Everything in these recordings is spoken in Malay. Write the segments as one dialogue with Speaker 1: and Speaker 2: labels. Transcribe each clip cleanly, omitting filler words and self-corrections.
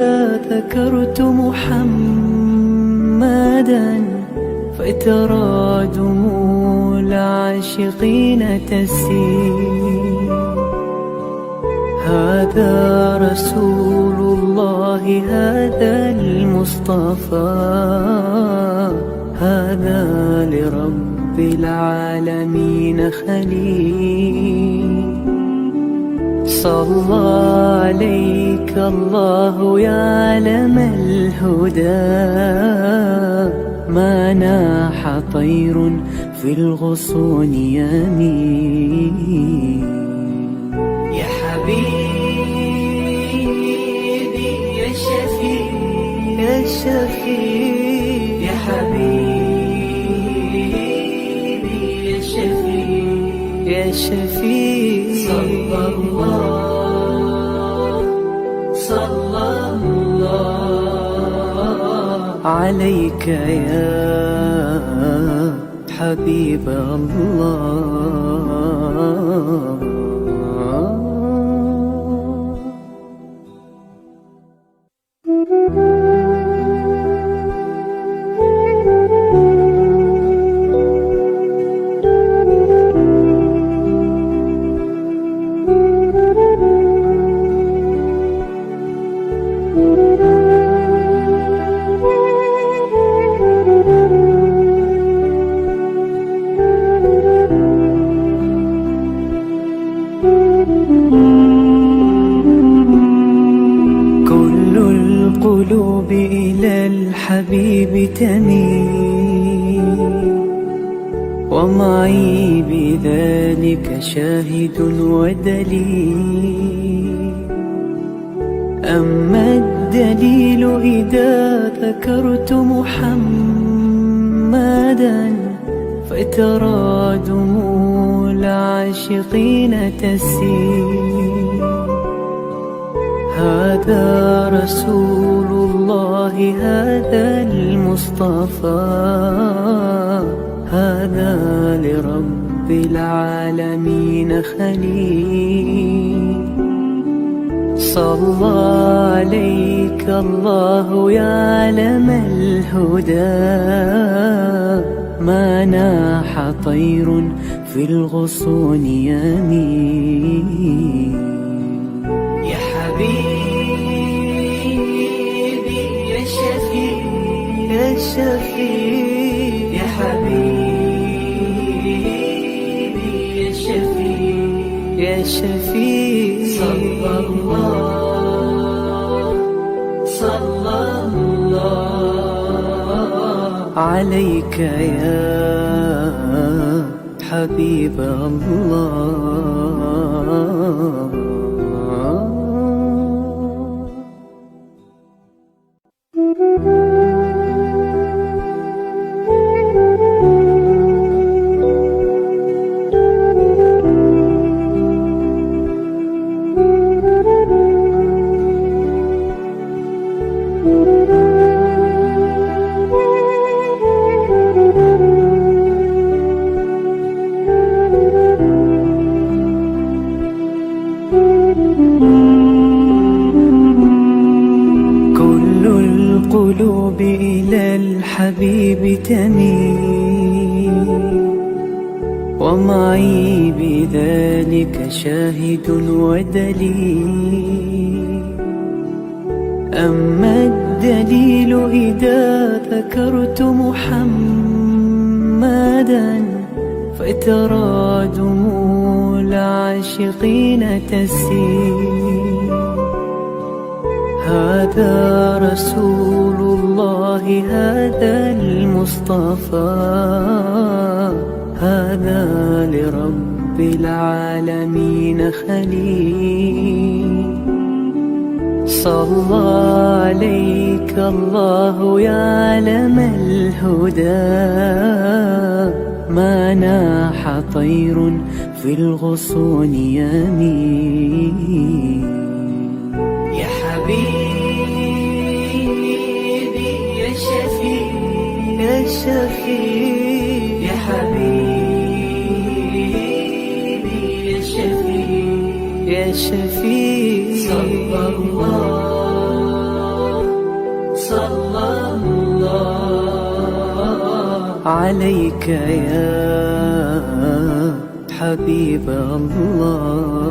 Speaker 1: ذكرت محمدا فترى دموع العاشقين تسيل. هذا رسول الله، هذا المصطفى، هذا لرب العالمين خليل. صلى عليك الله يا علم الهدى، ما ناح طير في الغصون يمين. يا حبيبي يا شفيع يا شفيع يا حبيبي يا شفيع يا شفيع. صلى الله عليك يا حبيب الله. القلوب إلى الحبيب تميل، ومعي بذلك شاهد ودليل. أما الدليل إذا ذكرت محمدا فترى دموع العاشقين تسيل. هذا رسول الله، هذا المصطفى، هذا لرب العالمين خليل. صلى عليك الله يا علم الهدى، ما ناح طير في الغصون يمين. يا حبيبي يا شفيع يا شفيع يا حبيبي يا شفيع يا شفيع. صلى الله عليك يا حبيب الله. القلوب إلى الحبيب تميل، ومعي بذلك شاهد ودليل. أما الدليل إذا ذكرت محمدا فترى دموع العاشقين تسيل. هذا رسول الله، هذا المصطفى، هذا لرب العالمين خليل. صلى عليك الله يا علم الهدى، ما ناح طير في الغصون يمين. يا حبيبي يا شفيع يا شفيع يا حبيبي يا شفيع يا شفيع. صلى الله عليك يا حبيب الله.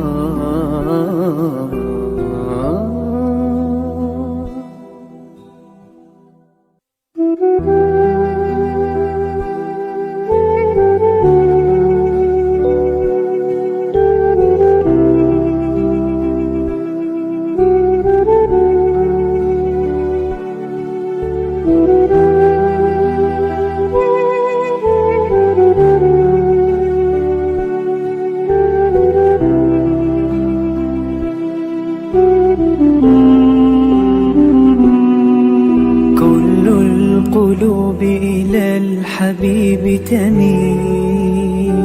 Speaker 1: القلوب إلى الحبيب تميل،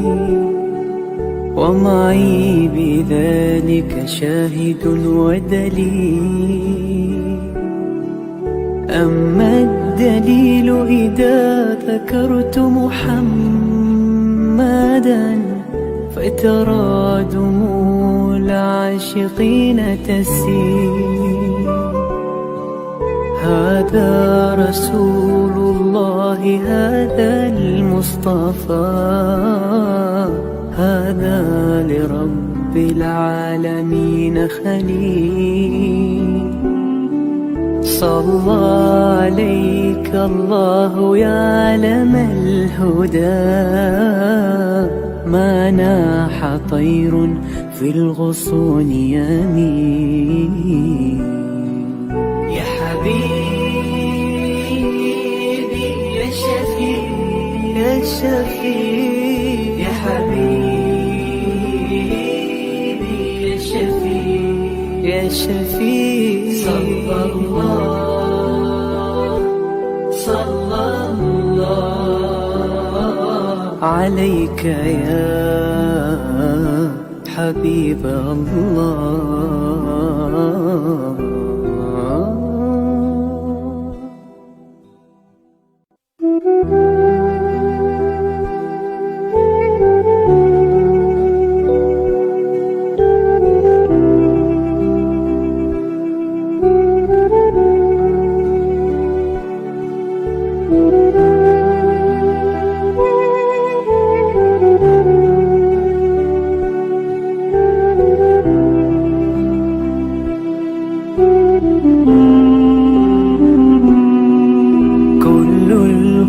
Speaker 1: ومعي بذلك شاهد ودليل. أما الدليل إذا ذكرت محمدا فترى دموع العاشقين تسيل. هذا رسول الله، هذا المصطفى، هذا لرب العالمين خليل. صلى عليك الله يا علم الهدى، ما ناح طير في الغصون يمين. يا حبيبي يا شفيع يا شفيع، يا حبيبي يا شفيع يا شفيع. صلى الله عليك يا حبيب الله.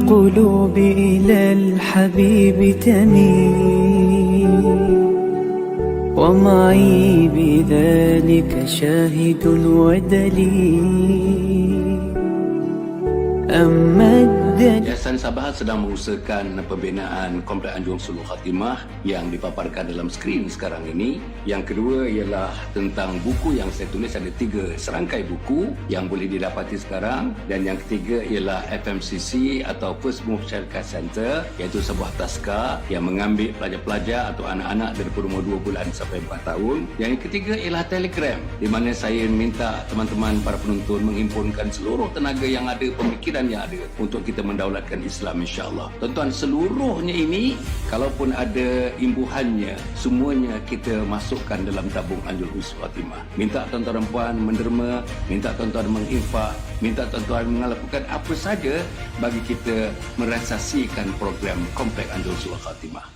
Speaker 1: القلوب إلى الحبيب تميل، ومعي بذلك شاهد ودليل. أما
Speaker 2: Yayasan Sabah sedang mengusahakan pembinaan Komplek Anjung Sulul Khatimah yang dipaparkan dalam skrin sekarang ini. Yang kedua ialah tentang buku yang saya tulis, ada 3 serangkai buku yang boleh didapati sekarang. Dan yang ketiga ialah FMCC atau First Move Child Care Center, iaitu sebuah taska yang mengambil pelajar-pelajar atau anak-anak dari umur 2 bulan sampai 4 tahun. Yang ketiga ialah Telegram, di mana saya minta teman-teman para penonton menghimpunkan seluruh tenaga yang ada, pemikiran yang ada untuk kita mendaulatkan Islam, insya-Allah. Tuan-tuan, seluruhnya ini kalaupun ada imbuhannya, semuanya kita masukkan dalam tabung Anjung Sulul Khatimah. Minta tuan-tuan dan puan menderma, minta tuan-tuan menginfak, minta tuan-tuan melakukan apa saja bagi kita merealisasikan program Komplek Anjung Sulul Khatimah.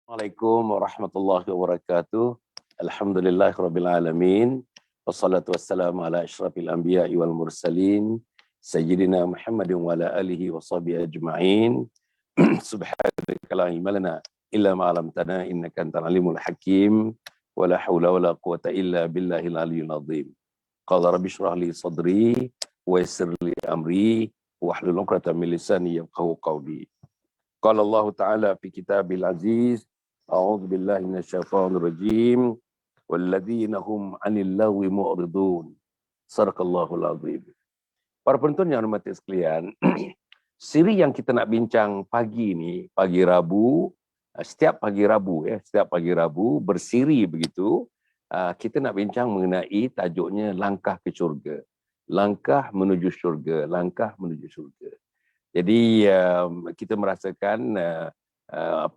Speaker 2: Assalamualaikum warahmatullahi wabarakatuh. Alhamdulillahirabbil alamin. Wassalatu wassalamu ala asyrafil anbiya'i wal mursalin sayyidina Muhammadin wa ala alihi wa sahbihi ajma'in. Subhanaka la ilma lana illa ma 'allamtana innaka antal alimul hakim. Wa la haula wa la quwwata illa billahil aliyyil azim. Qala rabbi shrah li sadri wa yassir li amri wahlul 'uqdatam min lisani yafqahu qawli. Qala Allah Ta'ala fi kitabil aziz, a'udzu billahi minasyaitonir rajim. Walladzina hum 'anil lagwi mu'ridun. Sadaqallahul azim. Para penonton yang hormati sekalian, siri yang kita nak bincang pagi ini, pagi Rabu, setiap pagi Rabu bersiri begitu, kita nak bincang mengenai tajuknya langkah ke syurga. Langkah menuju syurga, langkah menuju syurga. Jadi kita merasakan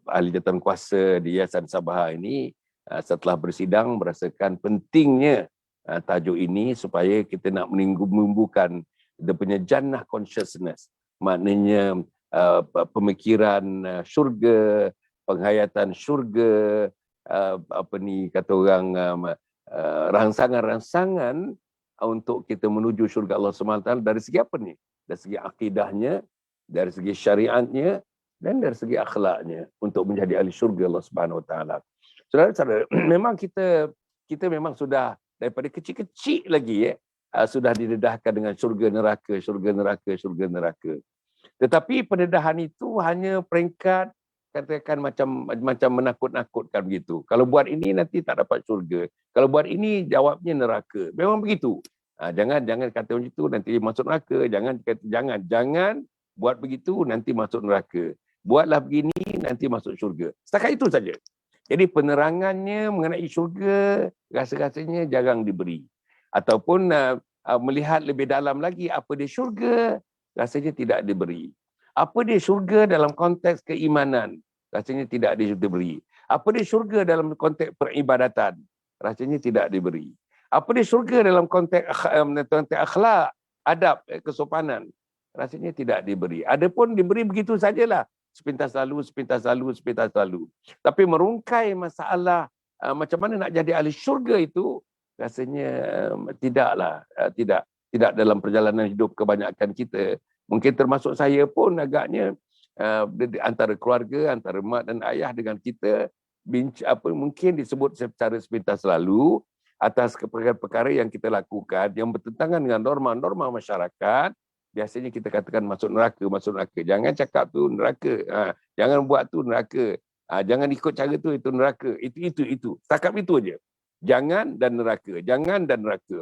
Speaker 2: ahli jawatankuasa di Yayasan Sabah ini setelah bersidang merasakan pentingnya tajuk ini supaya kita nak menumbuhkan dia punya jannah consciousness, maknanya pemikiran syurga, penghayatan syurga, kata orang, rangsangan-rangsangan untuk kita menuju syurga Allah SWT dari segi apa ni? Dari segi akidahnya, dari segi syariatnya, dan dari segi akhlaknya untuk menjadi ahli syurga Allah SWT. Saudara-saudara, memang kita memang sudah daripada kecil-kecil lagi sudah didedahkan dengan syurga neraka, syurga neraka, syurga neraka. Tetapi pendedahan itu hanya peringkat katakan macam menakut-nakutkan begitu. Kalau buat ini nanti tak dapat syurga. Kalau buat ini jawabnya neraka. Memang begitu. Jangan kata macam itu nanti masuk neraka. Jangan buat begitu nanti masuk neraka. Buatlah begini nanti masuk syurga. Setakat itu saja. Jadi penerangannya mengenai syurga rasa-rasanya jarang diberi. Ataupun melihat lebih dalam lagi apa dia syurga, rasanya tidak diberi. Apa dia syurga dalam konteks keimanan, rasanya tidak diberi. Apa dia syurga dalam konteks peribadatan, rasanya tidak diberi. Apa dia syurga dalam konteks akhlak, adab, kesopanan, rasanya tidak diberi. Adapun diberi begitu sajalah. Sepintas lalu. Tapi merungkai masalah macam mana nak jadi ahli syurga itu, rasanya tidak dalam perjalanan hidup kebanyakan kita. Mungkin termasuk saya pun agaknya antara keluarga, antara mak dan ayah dengan kita, mungkin disebut secara sepintas lalu atas perkara-perkara yang kita lakukan yang bertentangan dengan norma-norma masyarakat. Biasanya kita katakan masuk neraka. Jangan cakap tu neraka. Jangan buat tu neraka. Jangan ikut cara tu, itu neraka. Itu. Cakap itu aja. Jangan dan neraka.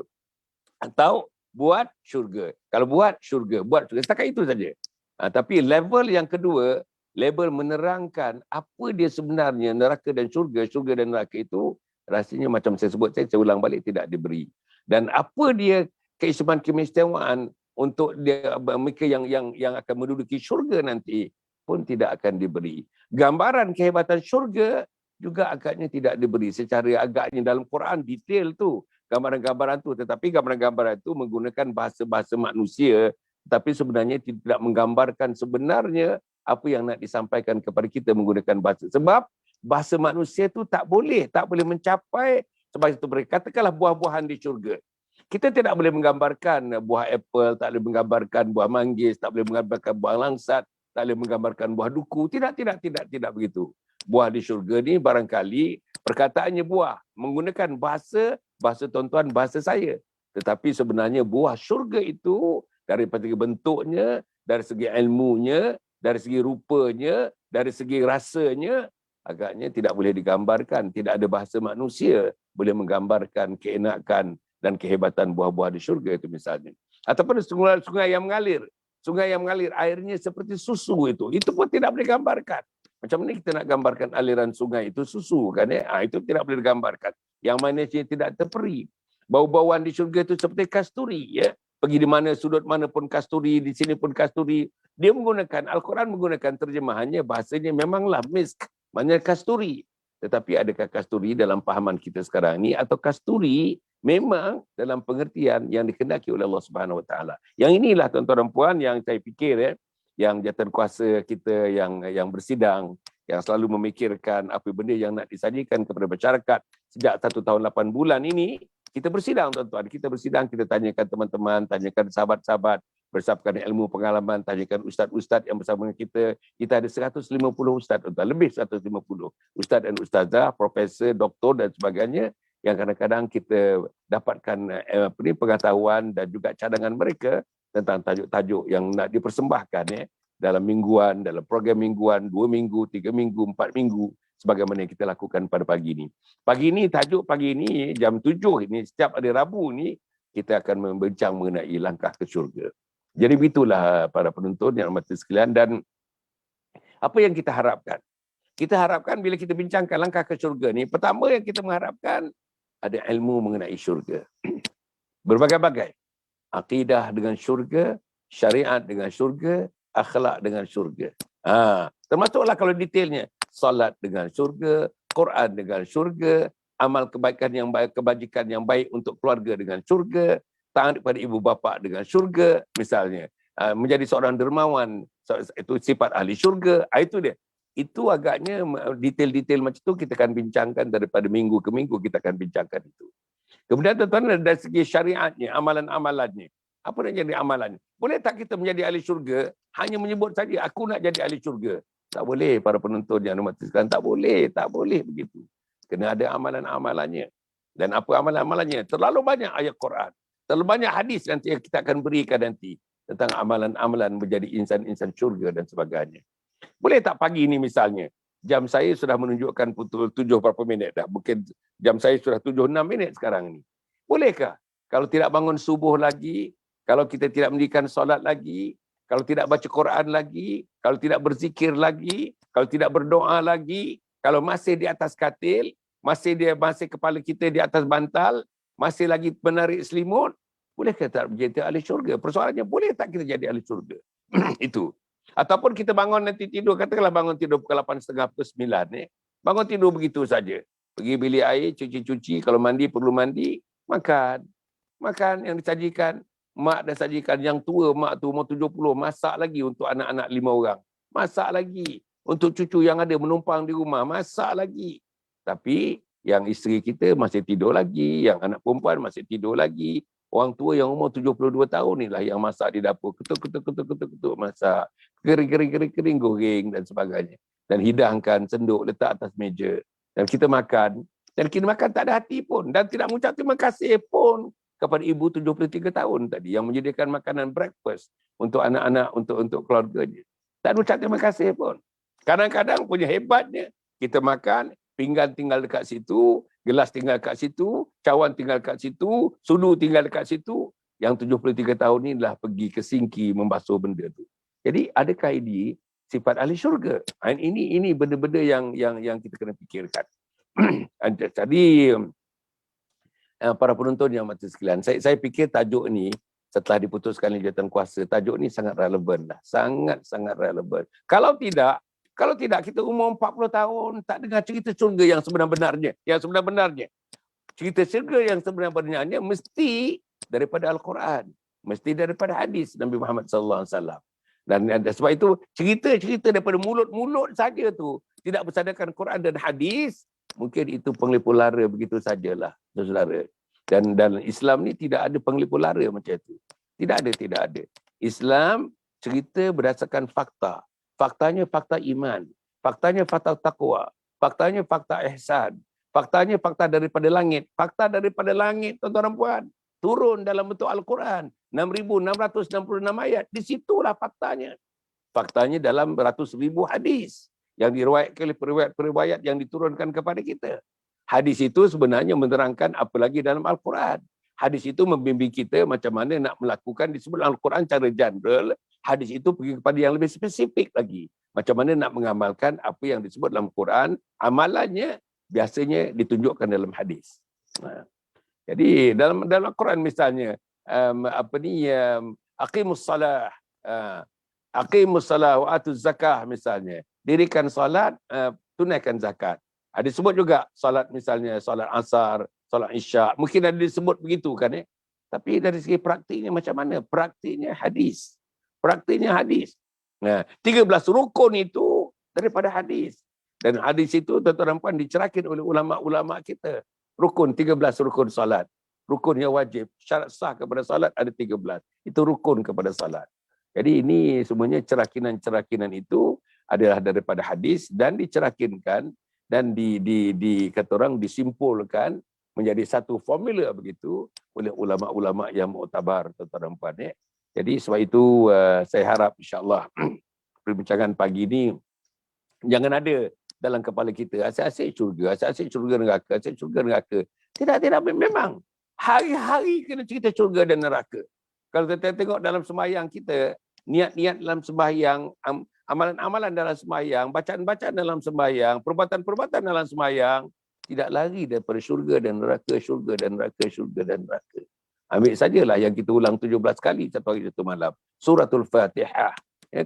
Speaker 2: Atau buat syurga. Kalau buat syurga. Setakat itu saja. Tapi level yang kedua, level menerangkan apa dia sebenarnya neraka dan syurga dan neraka itu, rasanya macam saya sebut, saya ulang balik, tidak diberi. Dan apa dia keistimewaan untuk dia mereka yang akan menduduki syurga nanti pun tidak akan diberi. Gambaran kehebatan syurga juga agaknya tidak diberi secara agaknya dalam Quran detail tu gambaran-gambaran tu, tetapi gambaran-gambaran itu menggunakan bahasa-bahasa manusia, tapi sebenarnya tidak menggambarkan sebenarnya apa yang nak disampaikan kepada kita menggunakan bahasa. Sebab bahasa manusia tu tak boleh mencapai sebab itu mereka katakanlah buah-buahan di syurga. Kita tidak boleh menggambarkan buah apple, tak boleh menggambarkan buah manggis, tak boleh menggambarkan buah langsat, tak boleh menggambarkan buah duku. Tidak begitu. Buah di syurga ni barangkali perkataannya buah, menggunakan bahasa tuan-tuan, bahasa saya. Tetapi sebenarnya buah syurga itu daripada bentuknya, dari segi ilmunya, dari segi rupanya, dari segi rasanya, agaknya tidak boleh digambarkan. Tidak ada bahasa manusia boleh menggambarkan keenakan dan kehebatan buah-buah di syurga itu misalnya. Ataupun sungai yang mengalir. Airnya seperti susu itu pun tidak boleh gambarkan. Macam mana kita nak gambarkan aliran sungai itu susu kan itu tidak boleh digambarkan. Yang mana tidak terperi. Bau-bauan di syurga itu seperti kasturi Pergi di mana sudut mana pun kasturi, di sini pun kasturi. Dia menggunakan Al-Quran menggunakan terjemahannya bahasanya memanglah misk, maknanya kasturi. Tetapi adakah kasturi dalam pahaman kita sekarang ni atau kasturi memang dalam pengertian yang dikehendaki oleh Allah Subhanahu Wa Taala. Yang inilah tuan-tuan dan puan yang saya fikir yang jawatankuasa kita yang bersidang, yang selalu memikirkan apa benda yang nak disajikan kepada masyarakat sejak 1 tahun 8 bulan ini. Kita bersidang tuan-tuan, kita tanyakan teman-teman, tanyakan sahabat-sahabat, bersabkan ilmu pengalaman, tanyakan ustaz-ustaz yang bersama dengan kita. Kita ada 150 ustaz, tuan-tuan, lebih 150 ustaz dan ustazah, profesor, doktor dan sebagainya, yang kadang-kadang kita dapatkan pengetahuan dan juga cadangan mereka tentang tajuk-tajuk yang nak dipersembahkan dalam mingguan, dalam program mingguan, 2 minggu, 3 minggu, 4 minggu, sebagaimana yang kita lakukan pada pagi ini. Tajuk pagi ini, jam 7 ini, setiap hari Rabu ini, kita akan membincang mengenai langkah ke syurga. Jadi begitulah para penonton yang hormat sekalian, dan apa yang kita harapkan? Kita harapkan bila kita bincangkan langkah ke syurga ni, pertama yang kita mengharapkan ada ilmu mengenai syurga. Berbagai-bagai. Akidah dengan syurga, syariat dengan syurga, akhlak dengan syurga. Termasuklah kalau detailnya, salat dengan syurga, Quran dengan syurga, amal kebaikan yang baik, kebajikan yang baik untuk keluarga dengan syurga, hutang kepada ibu bapa dengan syurga misalnya. Menjadi seorang dermawan, itu sifat ahli syurga. Itu dia. Itu agaknya detail-detail macam tu kita akan bincangkan daripada minggu ke minggu, kita akan bincangkan itu. Kemudian tuan-tuan, dari segi syariatnya, amalan-amalannya. Apa nak jadi amalannya? Boleh tak kita menjadi ahli syurga hanya menyebut saja aku nak jadi ahli syurga? Tak boleh, para penonton yang hormat sekalian, tak boleh begitu. Kena ada amalan-amalannya. Dan apa amalan-amalannya? Terlalu banyak ayat Quran, terlalu banyak hadis nanti yang kita akan berikan nanti tentang amalan-amalan menjadi insan-insan syurga dan sebagainya. Boleh tak pagi ini misalnya, jam saya sudah menunjukkan pukul 7 berapa minit dah. Mungkin jam saya sudah 7:06 minit sekarang ini. Bolehkah? Kalau tidak bangun subuh lagi, kalau kita tidak mendirikan solat lagi, kalau tidak baca Quran lagi, kalau tidak berzikir lagi, kalau tidak berdoa lagi, kalau masih di atas katil, masih kepala kita di atas bantal, masih lagi menarik selimut, bolehkah tak menjadi ahli syurga? Persoalannya, boleh tak kita jadi ahli syurga? Itu. Ataupun kita bangun nanti tidur, katakanlah bangun tidur pukul 8:30, pukul 9. Bangun tidur begitu saja. Pergi bilik air, cuci-cuci, kalau mandi perlu mandi, makan. Makan yang disajikan. Mak dah sajikan, yang tua mak tu umur 70, masak lagi untuk anak-anak 5 orang. Masak lagi. Untuk cucu yang ada menumpang di rumah, masak lagi. Tapi yang isteri kita masih tidur lagi, yang anak perempuan masih tidur lagi. Orang tua yang umur 72 tahun inilah yang masak di dapur. Ketuk, masak. Kering, goreng dan sebagainya. Dan hidangkan, senduk, letak atas meja. Dan kita makan. Dan kita makan tak ada hati pun. Dan tidak mengucap terima kasih pun kepada ibu 73 tahun tadi yang menyediakan makanan breakfast untuk anak-anak, untuk keluarganya. Tak mengucap terima kasih pun. Kadang-kadang punya hebatnya, kita makan, pinggan tinggal dekat situ, gelas tinggal dekat situ, cawan tinggal dekat situ, sudu tinggal dekat situ. Yang 73 tahun ni dah pergi ke sinki membasuh benda tu. Jadi adakah ini sifat ahli syurga? Ini benda-benda yang kita kena fikirkan. Jadi para penonton yang mati sekalian, saya fikir tajuk ni setelah diputuskan oleh jawatankuasa, tajuk ni sangat relevan lah. Sangat-sangat relevan. Kalau tidak kita umur 40 tahun tak dengar cerita syurga yang sebenar-benarnya. Cerita syurga yang sebenar-benarnya mesti daripada Al-Quran, mesti daripada hadis Nabi Muhammad sallallahu alaihi wasallam. Dan sebab itu cerita-cerita daripada mulut-mulut saja tu tidak bersandarkan Quran dan hadis, mungkin itu penglipu lara begitu sajalah, saudara. Dan Islam ni tidak ada penglipu lara macam itu. Tidak ada. Islam cerita berdasarkan fakta. Faktanya fakta iman, faktanya fakta takwa, faktanya fakta ihsan, faktanya fakta daripada langit. Fakta daripada langit, tuan-tuan dan puan, turun dalam bentuk Al-Quran, 6,666 ayat. Di situlah faktanya. Faktanya dalam ratus ribu hadis yang diriwayatkan oleh periwayat yang diturunkan kepada kita. Hadis itu sebenarnya menerangkan apa lagi dalam Al-Quran. Hadis itu membimbing kita macam mana nak melakukan, disebut Al-Quran cara general. Hadis itu pergi kepada yang lebih spesifik lagi. Macam mana nak mengamalkan apa yang disebut dalam Quran, amalannya biasanya ditunjukkan dalam hadis. Jadi dalam Al-Quran misalnya, aqimus salah, wa atuz zakah misalnya. Dirikan salat, tunaikan zakat. Ada sebut juga salat misalnya, salat asar, salat isyak. Mungkin ada disebut begitu kan. Tapi dari segi praktiknya macam mana? Praktiknya hadis. 13 rukun itu daripada hadis. Dan hadis itu tuan-tuan dan puan dicerahkan oleh ulama-ulama kita. 13 rukun salat. Rukun yang wajib. Syarat sah kepada salat ada 13. Itu rukun kepada salat. Jadi ini semuanya cerakinan-cerakinan itu adalah daripada hadis dan dicerahkinkan dan kata orang disimpulkan menjadi satu formula begitu oleh ulama-ulama yang muktabar, tuan-tuan dan puan. Jadi sebab itu saya harap insya-Allah perbincangan pagi ini jangan ada dalam kepala kita asyik-asyik syurga neraka, asyik syurga neraka. Tidak, memang hari-hari kena cerita syurga dan neraka. Kalau kita tengok dalam sembahyang kita, niat-niat dalam sembahyang, amalan-amalan dalam sembahyang, bacaan-bacaan dalam sembahyang, perbuatan-perbuatan dalam sembahyang, tidak lari daripada syurga dan neraka, syurga dan neraka, syurga dan neraka. Ambil sajalah yang kita ulang 17 kali satu hari satu malam. Suratul Fatihah.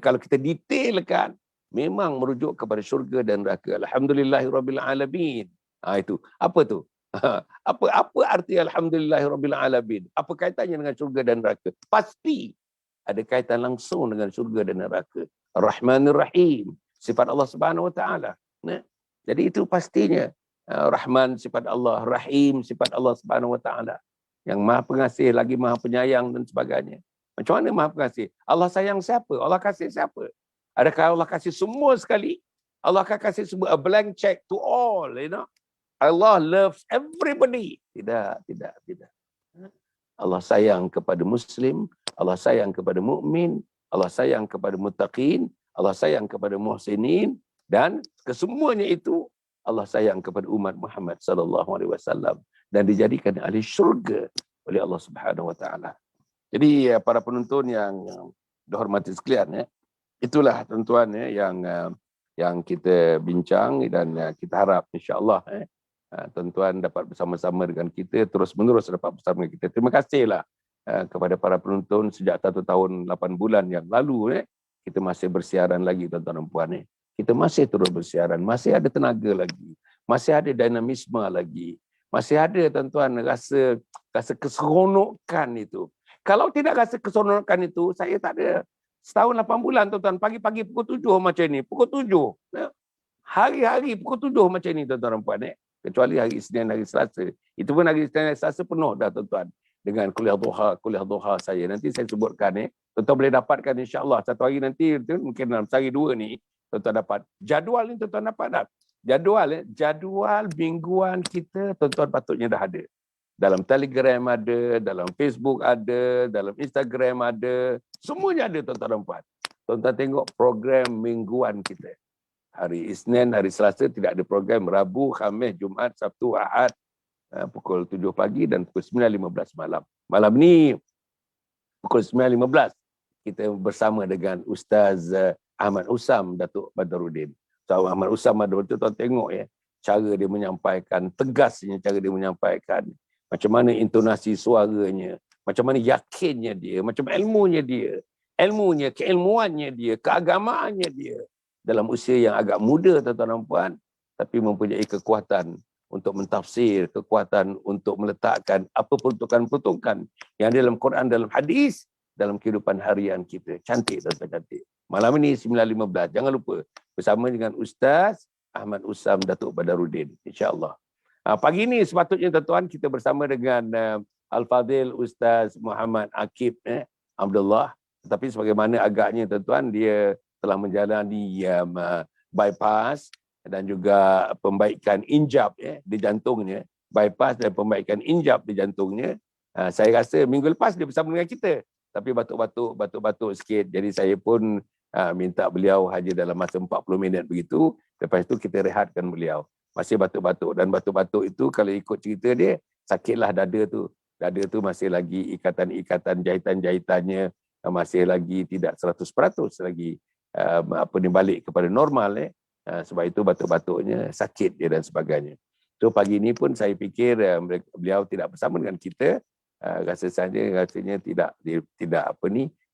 Speaker 2: Kalau kita detailkan, memang merujuk kepada syurga dan neraka. Alhamdulillahirabbil alamin. Itu. Apa tu? Apa arti alhamdulillahirabbil alamin? Apa kaitannya dengan syurga dan neraka? Pasti ada kaitan langsung dengan syurga dan neraka. Ar-Rahmanir Rahim, sifat Allah Subhanahu wa taala. Jadi itu pastinya. Rahman sifat Allah, Rahim sifat Allah Subhanahu wa taala. Yang Maha Pengasih lagi Maha Penyayang dan sebagainya. Macam mana Maha Pengasih? Allah sayang siapa? Allah kasih siapa? Adakah Allah kasih semua sekali? Allah akan kasih semua a blank check to all, you know. Allah loves everybody. Tidak. Allah sayang kepada Muslim, Allah sayang kepada mukmin, Allah sayang kepada muttaqin, Allah sayang kepada muhsinin, dan kesemuanya itu Allah sayang kepada umat Muhammad sallallahu alaihi wasallam dan dijadikan ahli syurga oleh Allah Subhanahu wa taala. Jadi para penonton yang dihormati sekalian, itulah tuan-tuan yang kita bincang dan kita harap insya-Allah tuan-tuan dapat bersama-sama dengan kita, terus-menerus dapat bersama dengan kita. Terima kasihlah kepada para penonton sejak 1 tahun 8 bulan yang lalu. Kita masih bersiaran lagi tuan-tuan dan puan. Kita masih terus bersiaran, masih ada tenaga lagi, masih ada dinamisme lagi, masih ada tuan-tuan rasa keseronokan itu. Kalau tidak rasa keseronokan itu, saya tak ada. Setahun 8 bulan tuan-tuan, pagi-pagi pukul 7 macam ni, pukul 7. Hari-hari pukul 7 macam ni tuan-tuan dan puan. Kecuali hari Isnin, hari Selasa. Itu pun hari Isnin, hari Selasa penuh dah tuan-tuan. Dengan kuliah duha saya. Nanti saya sebutkan tuan-tuan boleh dapatkan insya-Allah satu hari nanti, mungkin dalam sehari dua ni, tuan-tuan dapat. Jadual ni tuan-tuan dapat tak? Jadual mingguan kita tuan-tuan patutnya dah ada. Dalam Telegram ada, dalam Facebook ada, dalam Instagram ada. Semuanya ada tuan-tuan dan puan. Tuan-tuan tengok program mingguan kita. Hari Isnin, hari Selasa tidak ada program. Rabu, Khamis, Jumaat, Sabtu, Ahad, pukul 7 pagi dan pukul 9.15 malam. Malam ni pukul 9.15 kita bersama dengan Ustaz Ahmad Usam Datuk Badaruddin. So, Ahmad Usam Badaruddin, tuan tengok cara dia menyampaikan, tegasnya cara dia menyampaikan, macam mana intonasi suaranya, macam mana yakinnya dia, macam ilmunya dia, keilmuannya dia, keagamaannya dia. Dalam usia yang agak muda tuan-tuan dan puan, tapi mempunyai kekuatan untuk mentafsir, kekuatan untuk meletakkan apa peruntukan-peruntukan yang ada dalam Quran, dalam hadis, dalam kehidupan harian kita. Cantik tuan-tuan, cantik. Malam ini 9.15, jangan lupa bersama dengan Ustaz Ahmad Usam Datuk Badaruddin, insya-Allah. Pagi ini sepatutnya tuan-tuan kita bersama dengan Al-Fadhil Ustaz Muhammad Akib Abdullah, tetapi sebagaimana agaknya tuan-tuan dia telah menjalani bypass dan juga pembaikan injap di jantungnya, bypass dan pembaikan injap di jantungnya. Saya rasa minggu lepas dia bersama dengan kita, tapi batuk-batuk sikit. Jadi saya pun minta beliau haji dalam masa 40 minit begitu. Lepas itu kita rehatkan beliau. Masih batuk-batuk, dan batuk-batuk itu kalau ikut cerita dia, sakitlah dada tu. Dada tu masih lagi ikatan-ikatan jahitan-jahitannya masih lagi tidak 100% lagi balik kepada normal. Sebab itu batuk-batuknya sakit dia dan sebagainya. So pagi ini pun saya fikir beliau tidak bersama dengan kita. Rasanya tidak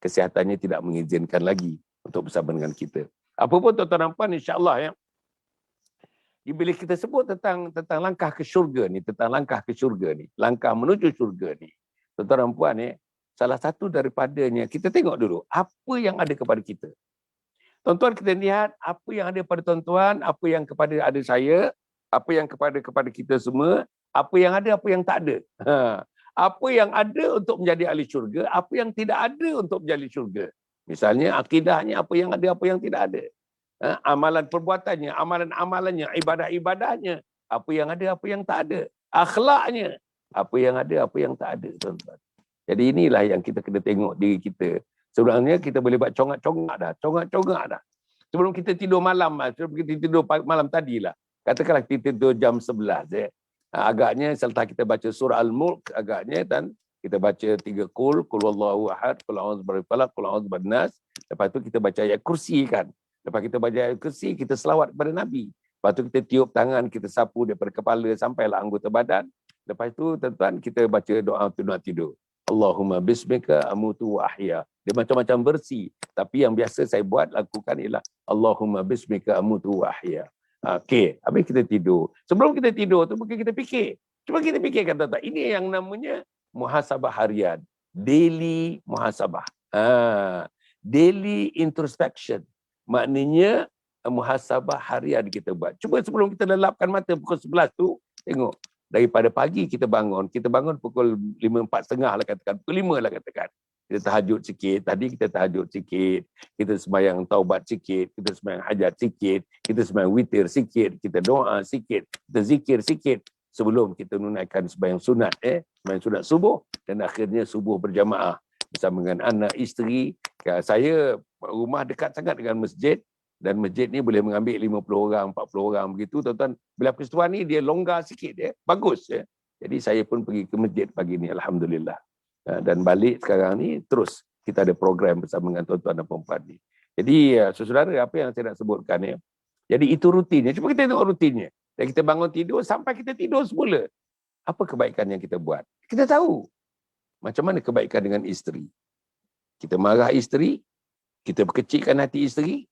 Speaker 2: kesihatannya tidak mengizinkan lagi untuk bersama dengan kita. Apapun tuan-tuan dan puan, insya-Allah bila kita sebut tentang langkah ke syurga ni, langkah menuju syurga ni, tuan-tuan dan puan, salah satu daripadanya kita tengok dulu apa yang ada kepada kita. Tuan-tuan, kita lihat apa yang ada pada tuan-tuan, apa yang kepada ada saya, apa yang kepada kita semua, apa yang ada, apa yang tak ada. Apa yang ada untuk menjadi ahli syurga, apa yang tidak ada untuk menjadi syurga. Misalnya akidahnya, apa yang ada, apa yang tidak ada. Amalan perbuatannya, amalan-amalannya, ibadah-ibadahnya, apa yang ada, apa yang tak ada. Akhlaknya, apa yang ada, apa yang tak ada, tuan-tuan. Jadi inilah yang kita kena tengok diri kita. Sebenarnya kita boleh buat congak-congak dah. Sebelum kita tidur malam, sebelum kita tidur malam tadilah. Katakanlah kita tidur jam 11. Agaknya setelah kita baca surah Al-Mulk, agaknya dan kita baca 3 qul huwallahu ahad, qul a'udzu birabbil falaq, qul a'udzu birabbin nas. Lepas tu kita baca ayat kursi kan. Lepas kita baca ayat kursi, kita selawat kepada Nabi. Lepas tu kita tiup tangan, kita sapu daripada kepala sampailah anggota badan. Lepas tu tuan-tuan kita baca doa untuk nak tidur. Allahumma bismika amutu wa ahya. Dia macam-macam versi. Tapi yang biasa saya buat, lakukan ialah Allahumma bismika amutu wa ahya. Okey, habis kita tidur. Sebelum kita tidur tu mungkin kita fikir, Cuba kita fikirkan tuan-tuan, ini yang namanya muhasabah harian, daily muhasabah. Daily introspection. Maknanya muhasabah harian kita buat. Cuba sebelum kita lelapkan mata pukul 11 tu, tengok. Daripada pagi kita bangun pukul 5:45 lah katakan, pukul 5 lah katakan. Kita tahajud sikit, tadi kita tahajud sikit, kita sembahyang taubat sikit, kita sembahyang hajat sikit, kita sembahyang witir sikit, kita doa sikit, kita zikir sikit sebelum kita menunaikan sembahyang sunat, sembahyang sunat subuh, dan akhirnya subuh berjamaah bersama dengan anak, isteri. Saya rumah dekat sangat dengan masjid, dan masjid ni boleh mengambil 50 orang, 40 orang begitu, tuan-tuan. Bila peristiwa ni dia longgar sikit, bagus. Jadi saya pun pergi ke masjid pagi ni, alhamdulillah. Dan balik sekarang ni terus kita ada program bersama dengan tuan-tuan dan puan-puan ni. Jadi saudara, apa yang saya nak sebutkan ya. Jadi itu rutinnya. Cuba kita tengok rutinnya. Dan kita bangun tidur sampai kita tidur semula. Apa kebaikan yang kita buat? Kita tahu macam mana kebaikan dengan isteri. Kita marah isteri, kita berkecikkan hati isteri,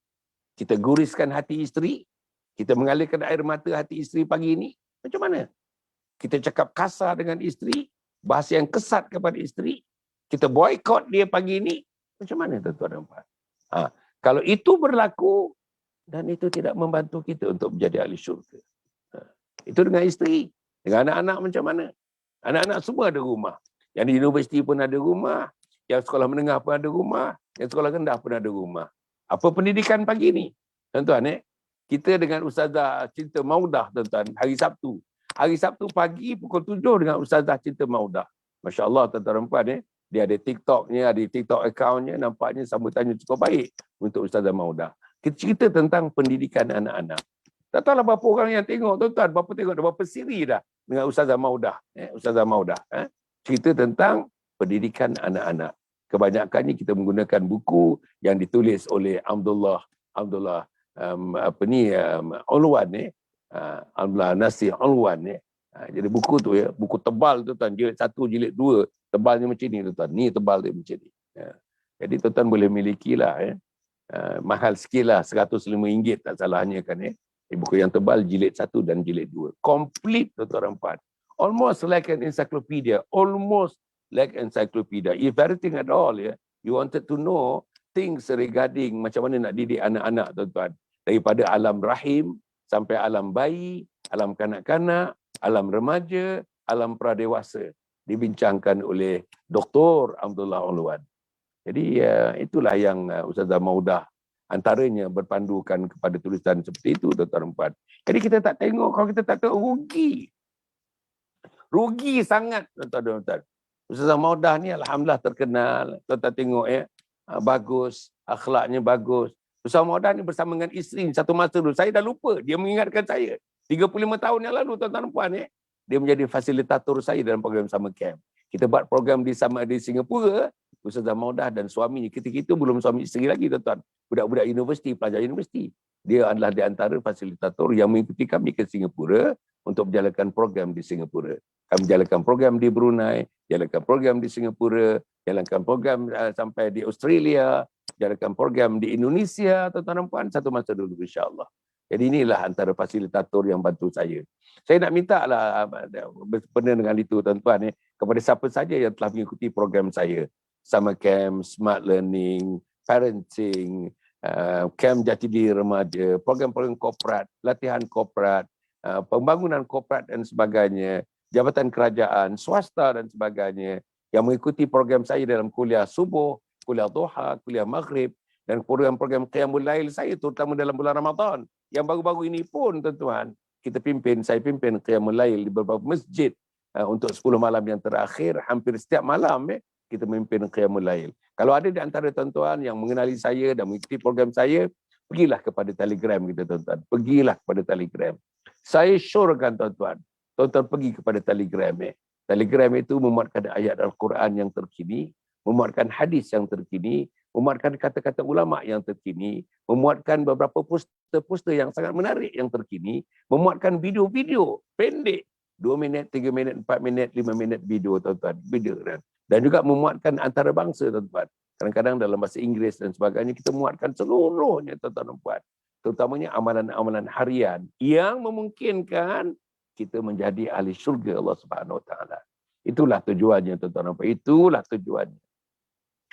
Speaker 2: kita guriskan hati isteri, kita mengalirkan air mata hati isteri pagi ini. Macam mana? Kita cakap kasar dengan isteri, bahasa yang kesat kepada isteri, kita boykot dia pagi ini. Macam mana tuan-tuan dan puan? Kalau itu berlaku, dan itu tidak membantu kita untuk menjadi ahli syurga. Itu dengan isteri. Dengan anak-anak macam mana? Anak-anak semua ada rumah. Yang di universiti pun ada rumah, yang sekolah menengah pun ada rumah, yang sekolah rendah pun ada rumah. Apa pendidikan pagi ni? Tuan-tuan, kita dengan Ustazah Cinta Maudah, tuan-tuan, hari Sabtu. Hari Sabtu pagi pukul 7 dengan Ustazah Cinta Maudah. Masya Allah, tuan-tuan dan puan, dia ada TikToknya, ada TikTok accountnya, nampaknya sambutannya cukup baik untuk Ustazah Maudah. Kita cerita tentang pendidikan anak-anak. Tak tahulah berapa orang yang tengok, tuan-tuan, berapa tengok, berapa siri dah dengan Ustazah Maudah. Ustazah Maudah. Cerita tentang pendidikan anak-anak. Kebanyakannya kita menggunakan buku yang ditulis oleh Abdullah Ulwan, Abdullah Nasir Ulwan. Jadi buku tu buku tebal tu tuan, jilid 1, jilid 2, tebalnya macam ni tuan. Ni tebal dia macam ni. Jadi tuan boleh milikilah. Mahal sikit lah, RM105 tak salahnya kan. Buku yang tebal jilid 1 dan jilid 2. Complete tuan-tuan dan puan. Almost like an encyclopedia. Almost like encyclopedia. If everything at all, you wanted to know things regarding macam mana nak didik anak-anak, tuan-tuan. Daripada alam rahim sampai alam bayi, alam kanak-kanak, alam remaja, alam pradewasa. Dibincangkan oleh Dr. Abdullah Ulwan. Jadi itulah yang Ustazah Maudah antaranya berpandukan kepada tulisan seperti itu, tuan-tuan dan puan. Jadi kita tak tengok, kalau kita tak tengok, rugi. Rugi sangat, tuan-tuan dan puan. Ustazah Maudah ni alhamdulillah terkenal. Tuan-tuan tengok bagus, akhlaknya bagus. Ustazah Maudah ni bersama dengan isteri satu masa dulu. Saya dah lupa, dia mengingatkan saya. 35 tahun yang lalu, tuan-tuan dan puan, dia menjadi fasilitator saya dalam program Summer Camp. Kita buat program di Singapura, Ustazah Maudah dan suaminya. Ketika itu belum suami isteri lagi, tuan-tuan. Budak-budak universiti, pelajar universiti. Dia adalah di antara fasilitator yang mengikuti kami ke Singapura untuk menjalankan program di Singapura. Kami jalankan program di Brunei, jalankan program di Singapura, jalankan program sampai di Australia, jalankan program di Indonesia, tuan-tuan dan puan, satu masa dulu, insya-Allah. Jadi inilah antara fasilitator yang bantu saya. Saya nak minta lah benar dengan itu, tuan-tuan, kepada siapa saja yang telah mengikuti program saya. Summer Camp, Smart Learning, Parenting, Camp Jati Diri Remaja, program-program korporat, latihan korporat, pembangunan korporat dan sebagainya, jabatan kerajaan, swasta dan sebagainya, yang mengikuti program saya dalam kuliah subuh, kuliah duha, kuliah maghrib, dan program-program Qiyamul Lail saya, terutama dalam bulan Ramadan. Yang baru-baru ini pun, tuan-tuan, saya pimpin Qiyamul Lail di beberapa masjid untuk 10 malam yang terakhir, hampir setiap malam kita memimpin Qiyamul Lail. Kalau ada di antara tuan-tuan yang mengenali saya dan mengikuti program saya, pergilah kepada Telegram kita, tuan-tuan. Pergilah kepada Telegram. Saya syorkan, tuan-tuan, tuan-tuan pergi kepada Telegram. Telegram itu memuatkan ayat Al-Quran yang terkini, memuatkan hadis yang terkini, memuatkan kata-kata ulama yang terkini, memuatkan beberapa poster-poster yang sangat menarik yang terkini, memuatkan video-video pendek, 2 minit, 3 minit, 4 minit, 5 minit video, tuan-tuan. Video kan. Dan juga memuatkan antarabangsa, tuan-tuan. Kadang-kadang dalam bahasa Inggeris dan sebagainya, kita muatkan seluruhnya, tuan-tuan dan puan. Terutamanya amalan-amalan harian yang memungkinkan kita menjadi ahli syurga Allah Subhanahu Wa Taala. Itulah tujuannya tuan-tuan. Itulah tujuannya.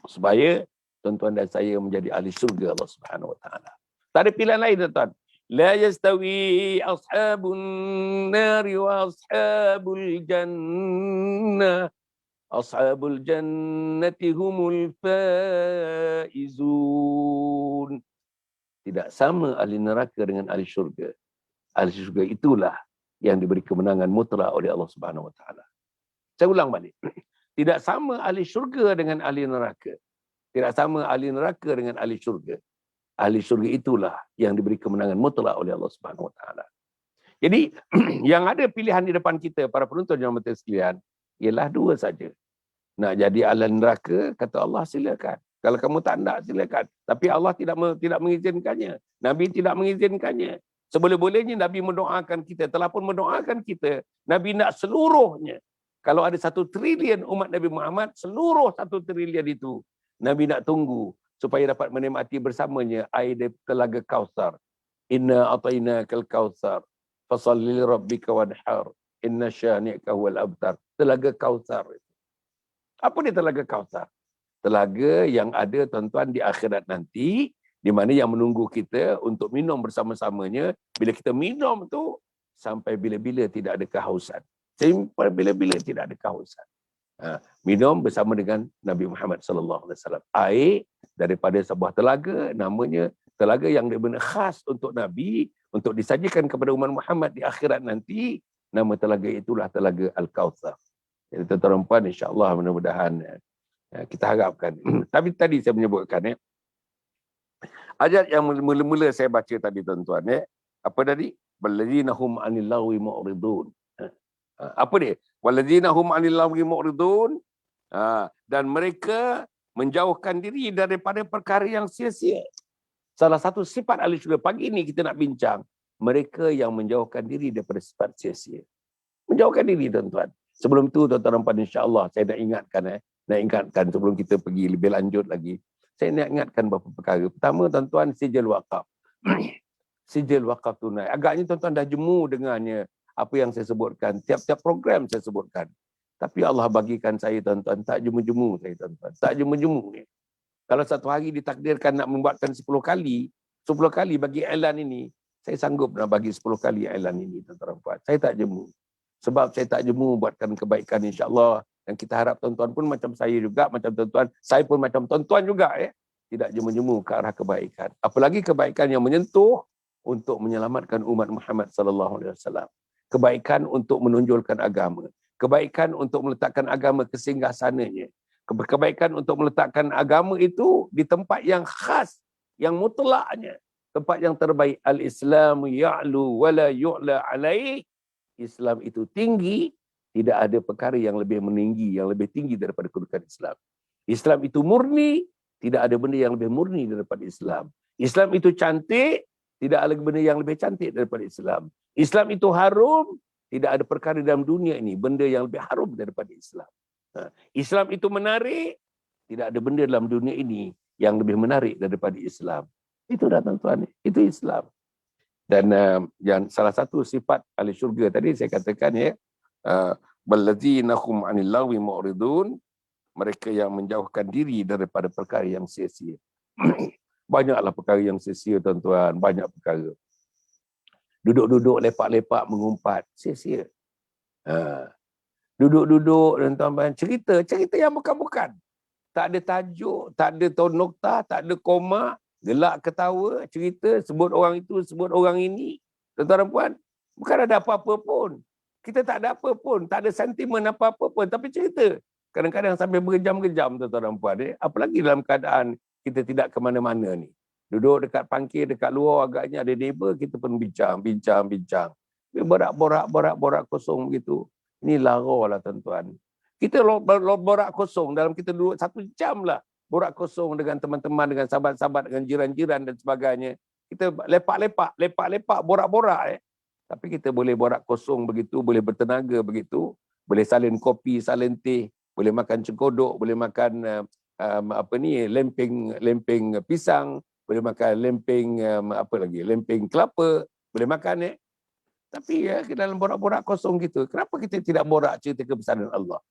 Speaker 2: Supaya tuan-tuan dan saya menjadi ahli syurga Allah Subhanahu Wa Taala. Tak ada pilihan lain tuan-tuan. La yastawi ashabun nari wa ashabul jannah. Ashabul jannati humul faizun. Tidak sama ahli neraka dengan ahli syurga. Ahli syurga itulah yang diberi kemenangan mutlak oleh Allah Subhanahu Wa Taala. Saya ulang balik. Tidak sama ahli syurga dengan ahli neraka. Tidak sama ahli neraka dengan ahli syurga. Ahli syurga itulah yang diberi kemenangan mutlak oleh Allah Subhanahu Wa Taala. Jadi yang ada pilihan di depan kita para penonton yang berhormat sekalian ialah dua saja. Nak jadi ahli neraka, kata Allah, silakan. Kalau kamu tak nak, silakan. Tapi Allah tidak mengizinkannya. Nabi tidak mengizinkannya. Seboleh-bolehnya Nabi mendoakan kita, telah pun mendoakan kita. Nabi nak seluruhnya. Kalau ada 1 trilion umat Nabi Muhammad, seluruh 1 trilion itu Nabi nak tunggu supaya dapat menikmati bersamanya air dari telaga Kautsar. Inna atainakal kautsar fasalli lirabbika wanhar inna syani'aka huwal abtar. Telaga Kautsar. Apa dia telaga Kautsar? Telaga yang ada tuan-tuan di akhirat nanti, di mana yang menunggu kita untuk minum bersama-samanya. Bila kita minum tu sampai bila-bila tidak ada kehausan. Sampai bila-bila tidak ada kehausan. Minum bersama dengan Nabi Muhammad sallallahu alaihi wasallam. Air daripada sebuah telaga, namanya telaga yang benar-benar khas untuk Nabi, untuk disajikan kepada umat Muhammad di akhirat nanti. Nama telaga itulah telaga Al-Kautsar. Jadi tuan-tuan dan puan, insya-Allah mudah-mudahan kita harapkan. Tapi tadi saya menyebutkan ayat yang mula-mula saya baca tadi tuan-tuan apa tadi? Wallazina hum 'anil lagwi mu'ridun. Apa dia? Wallazina hum 'anil lagwi mu'ridun. Dan mereka menjauhkan diri daripada perkara yang sia-sia. Salah satu sifat ahli syurga pagi ini kita nak bincang, mereka yang menjauhkan diri daripada sifat sia-sia. Menjauhkan diri tuan-tuan. Sebelum tu tuan-tuan dan puan, insya-Allah saya nak ingatkan sebelum kita pergi lebih lanjut lagi. Saya nak ingatkan beberapa perkara. Pertama tuan-tuan, sijil wakaf. Sijil wakaf tunai. Agaknya tuan-tuan dah jemu dengannya apa yang saya sebutkan. Tiap-tiap program saya sebutkan. Tapi Allah bagikan saya tuan-tuan, tak jemu-jemu saya tuan-tuan. Tak jemu-jemu ni. Kalau satu hari ditakdirkan nak membuatkan 10 kali bagi iklan ini, saya sanggup nak bagi 10 kali iklan ini tuan-tuan dan puan. Saya tak jemu. Sebab saya tak jemu buatkan kebaikan insya-Allah. Dan kita harap tuan-tuan pun macam saya juga, macam tuan-tuan, saya pun macam tuan-tuan juga tidak jemu-jemu ke arah kebaikan. Apalagi kebaikan yang menyentuh untuk menyelamatkan umat Muhammad sallallahu alaihi wasallam. Kebaikan untuk menonjolkan agama. Kebaikan untuk meletakkan agama ke singgasananya. Kebaikan untuk meletakkan agama itu di tempat yang khas, yang mutlaknya. Tempat yang terbaik. Al-Islamu ya'lu wa la yu'la alaih. Islam itu tinggi, tidak ada perkara yang lebih meninggi, yang lebih tinggi daripada kedudukan Islam. Islam itu murni, tidak ada benda yang lebih murni daripada Islam. Islam itu cantik, tidak ada benda yang lebih cantik daripada Islam. Islam itu harum, tidak ada perkara dalam dunia ini, benda yang lebih harum daripada Islam. Islam itu menarik, tidak ada benda dalam dunia ini yang lebih menarik daripada Islam. Itu dah tuan-tuan, itu Islam. Dan yang salah satu sifat ahli syurga tadi saya katakan wallazina hum 'anil lagwi mu'ridun, mereka yang menjauhkan diri daripada perkara yang sia-sia. Banyaklah perkara yang sia-sia tuan-tuan, banyak perkara. Duduk-duduk lepak-lepak mengumpat, sia-sia. Duduk-duduk dan tuan-tuan cerita yang bukan-bukan. Tak ada tajuk, tak ada nokta, tak ada koma. Gelak ketawa, cerita, sebut orang itu, sebut orang ini. Tuan-tuan dan puan, bukan ada apa-apa pun. Kita tak ada apa pun, tak ada sentimen apa-apa pun, tapi cerita. Kadang-kadang sampai berjam-jam tuan-tuan dan puan. Apalagi dalam keadaan kita tidak ke mana-mana ni. Duduk dekat pangkir, dekat luar agaknya ada neighbor, kita pun bincang. Borak kosong begitu. Ini lara lah tuan-tuan. Kita borak kosong, dalam kita duduk 1 jam lah. Borak kosong dengan teman-teman, dengan sahabat-sahabat, dengan jiran-jiran dan sebagainya. Kita lepak-lepak, borak-borak. Tapi kita boleh borak kosong begitu, boleh bertenaga begitu, boleh salin kopi, salin teh, boleh makan cengkodok, boleh makan lempeng pisang, boleh makan lempeng lempeng kelapa, boleh makan Tapi ya dalam borak-borak kosong gitu, kenapa kita tidak borak cerita kebesaran Allah?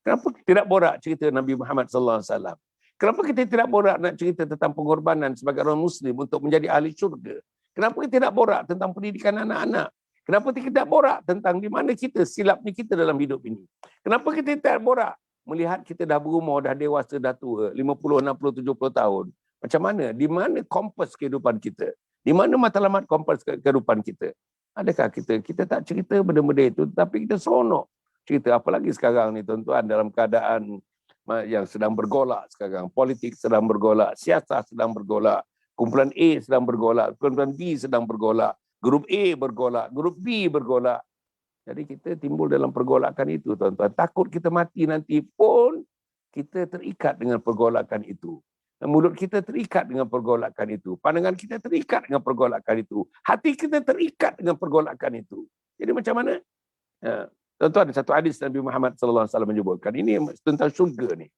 Speaker 2: Kenapa tidak borak cerita Nabi Muhammad sallallahu alaihi wasallam? Kenapa kita tidak borak nak cerita tentang pengorbanan sebagai orang Muslim untuk menjadi ahli syurga? Kenapa kita tidak borak tentang pendidikan anak-anak? Kenapa kita tidak borak tentang di mana kita silapnya kita dalam hidup ini? Kenapa kita tidak borak melihat kita dah berumur, dah dewasa, dah tua, 50, 60, 70 tahun? Macam mana? Di mana kompas kehidupan kita? Di mana matlamat kompas kehidupan kita? Adakah kita tak cerita benda-benda itu, tapi kita seronok cerita, apalagi sekarang ni tuan-tuan, dalam keadaan yang sedang bergolak sekarang, politik sedang bergolak, siasat sedang bergolak, kumpulan A sedang bergolak, kumpulan B sedang bergolak, grup A bergolak, grup B bergolak. Jadi kita timbul dalam pergolakan itu tuan-tuan. Takut kita mati nanti pun kita terikat dengan pergolakan itu. Mulut kita terikat dengan pergolakan itu. Pandangan kita terikat dengan pergolakan itu. Hati kita terikat dengan pergolakan itu. Jadi macam mana? Ya. Tuan-tuan, ada satu hadis Nabi Muhammad sallallahu alaihi wasallam menyebutkan. Ini tentang syurga ni.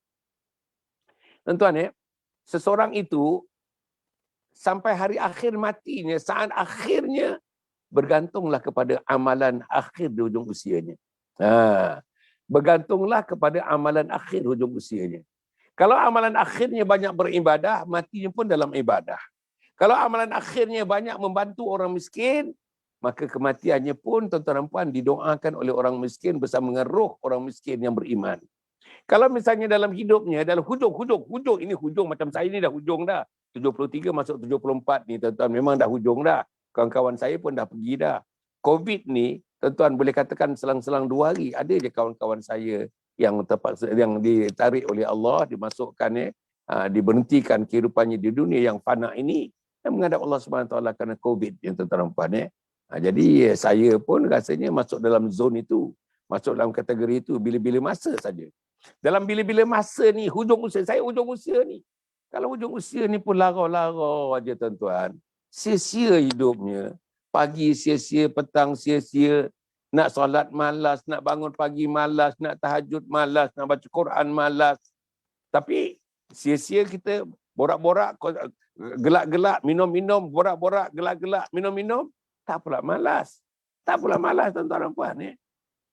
Speaker 2: Tuan-tuan, seseorang itu sampai hari akhir matinya, saat akhirnya bergantunglah kepada amalan akhir di hujung usianya. Bergantunglah kepada amalan akhir hujung usianya. Kalau amalan akhirnya banyak beribadah, matinya pun dalam ibadah. Kalau amalan akhirnya banyak membantu orang miskin, maka kematiannya pun tuan-tuan dan puan didoakan oleh orang miskin bersama dengan roh orang miskin yang beriman. Kalau misalnya dalam hidupnya, dalam hujung, ini hujung macam saya ni dah hujung dah. 73 masuk 74 ni tuan-tuan, memang dah hujung dah. Kawan-kawan saya pun dah pergi dah. COVID ni, tuan-tuan boleh katakan selang-selang 2 hari, ada je kawan-kawan saya yang terpaksa, yang ditarik oleh Allah, dimasukkan, diberhentikan kehidupannya di dunia yang fana ini, dan menghadap Allah Subhanahu Wa Taala kerana COVID yang tuan-tuan dan puan. Jadi saya pun rasanya masuk dalam zon itu, masuk dalam kategori itu bila-bila masa saja. Dalam bila-bila masa ni, hujung usia, saya hujung usia ni. Kalau hujung usia ni pun lara-lara aja tuan-tuan. Sia-sia hidupnya. Pagi sia-sia, petang sia-sia. Nak solat malas, nak bangun pagi malas, nak tahajud malas, nak baca Quran malas. Tapi sia-sia kita borak-borak, gelak-gelak, minum-minum, borak-borak, gelak-gelak, minum-minum. Tak pula malas. Tak pula malas tuan-tuan dan puan.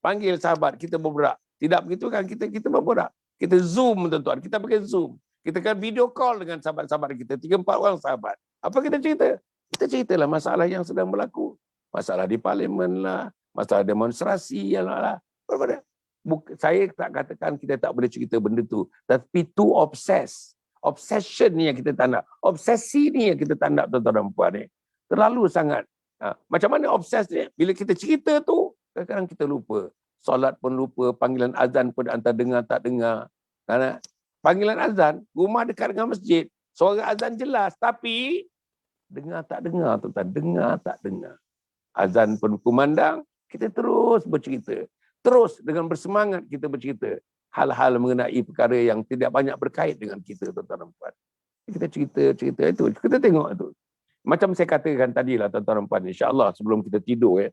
Speaker 2: Panggil sahabat, kita berborak. Tidak begitu kan, kita berborak. Kita zoom tuan-tuan, kita pakai zoom. Kita kan video call dengan sahabat-sahabat kita, 3-4 orang sahabat. Apa kita cerita? Kita ceritalah masalah yang sedang berlaku. Masalah di parlimen lah, masalah demonstrasi yang lah. Saya tak katakan kita tak boleh cerita benda tu, tapi too obsession ni yang kita tak nak. Obsesi ni yang kita tak nak tuan-tuan dan puan ni. Terlalu sangat. Macam mana obses ni? Bila kita cerita tu, kadang-kadang kita lupa. Solat pun lupa, panggilan azan pun antara dengar tak dengar. Karena panggilan azan, rumah dekat dengan masjid, suara azan jelas, tapi dengar tak dengar tuan-tuan, dengar tak dengar. Azan pun kumandang, kita terus bercerita. Terus dengan bersemangat kita bercerita. Hal-hal mengenai perkara yang tidak banyak berkait dengan kita tuan-tuan dan puan. Kita cerita itu, kita tengok itu. Macam saya katakan tadilah tuan-tuan dan puan, insya-Allah sebelum kita tidur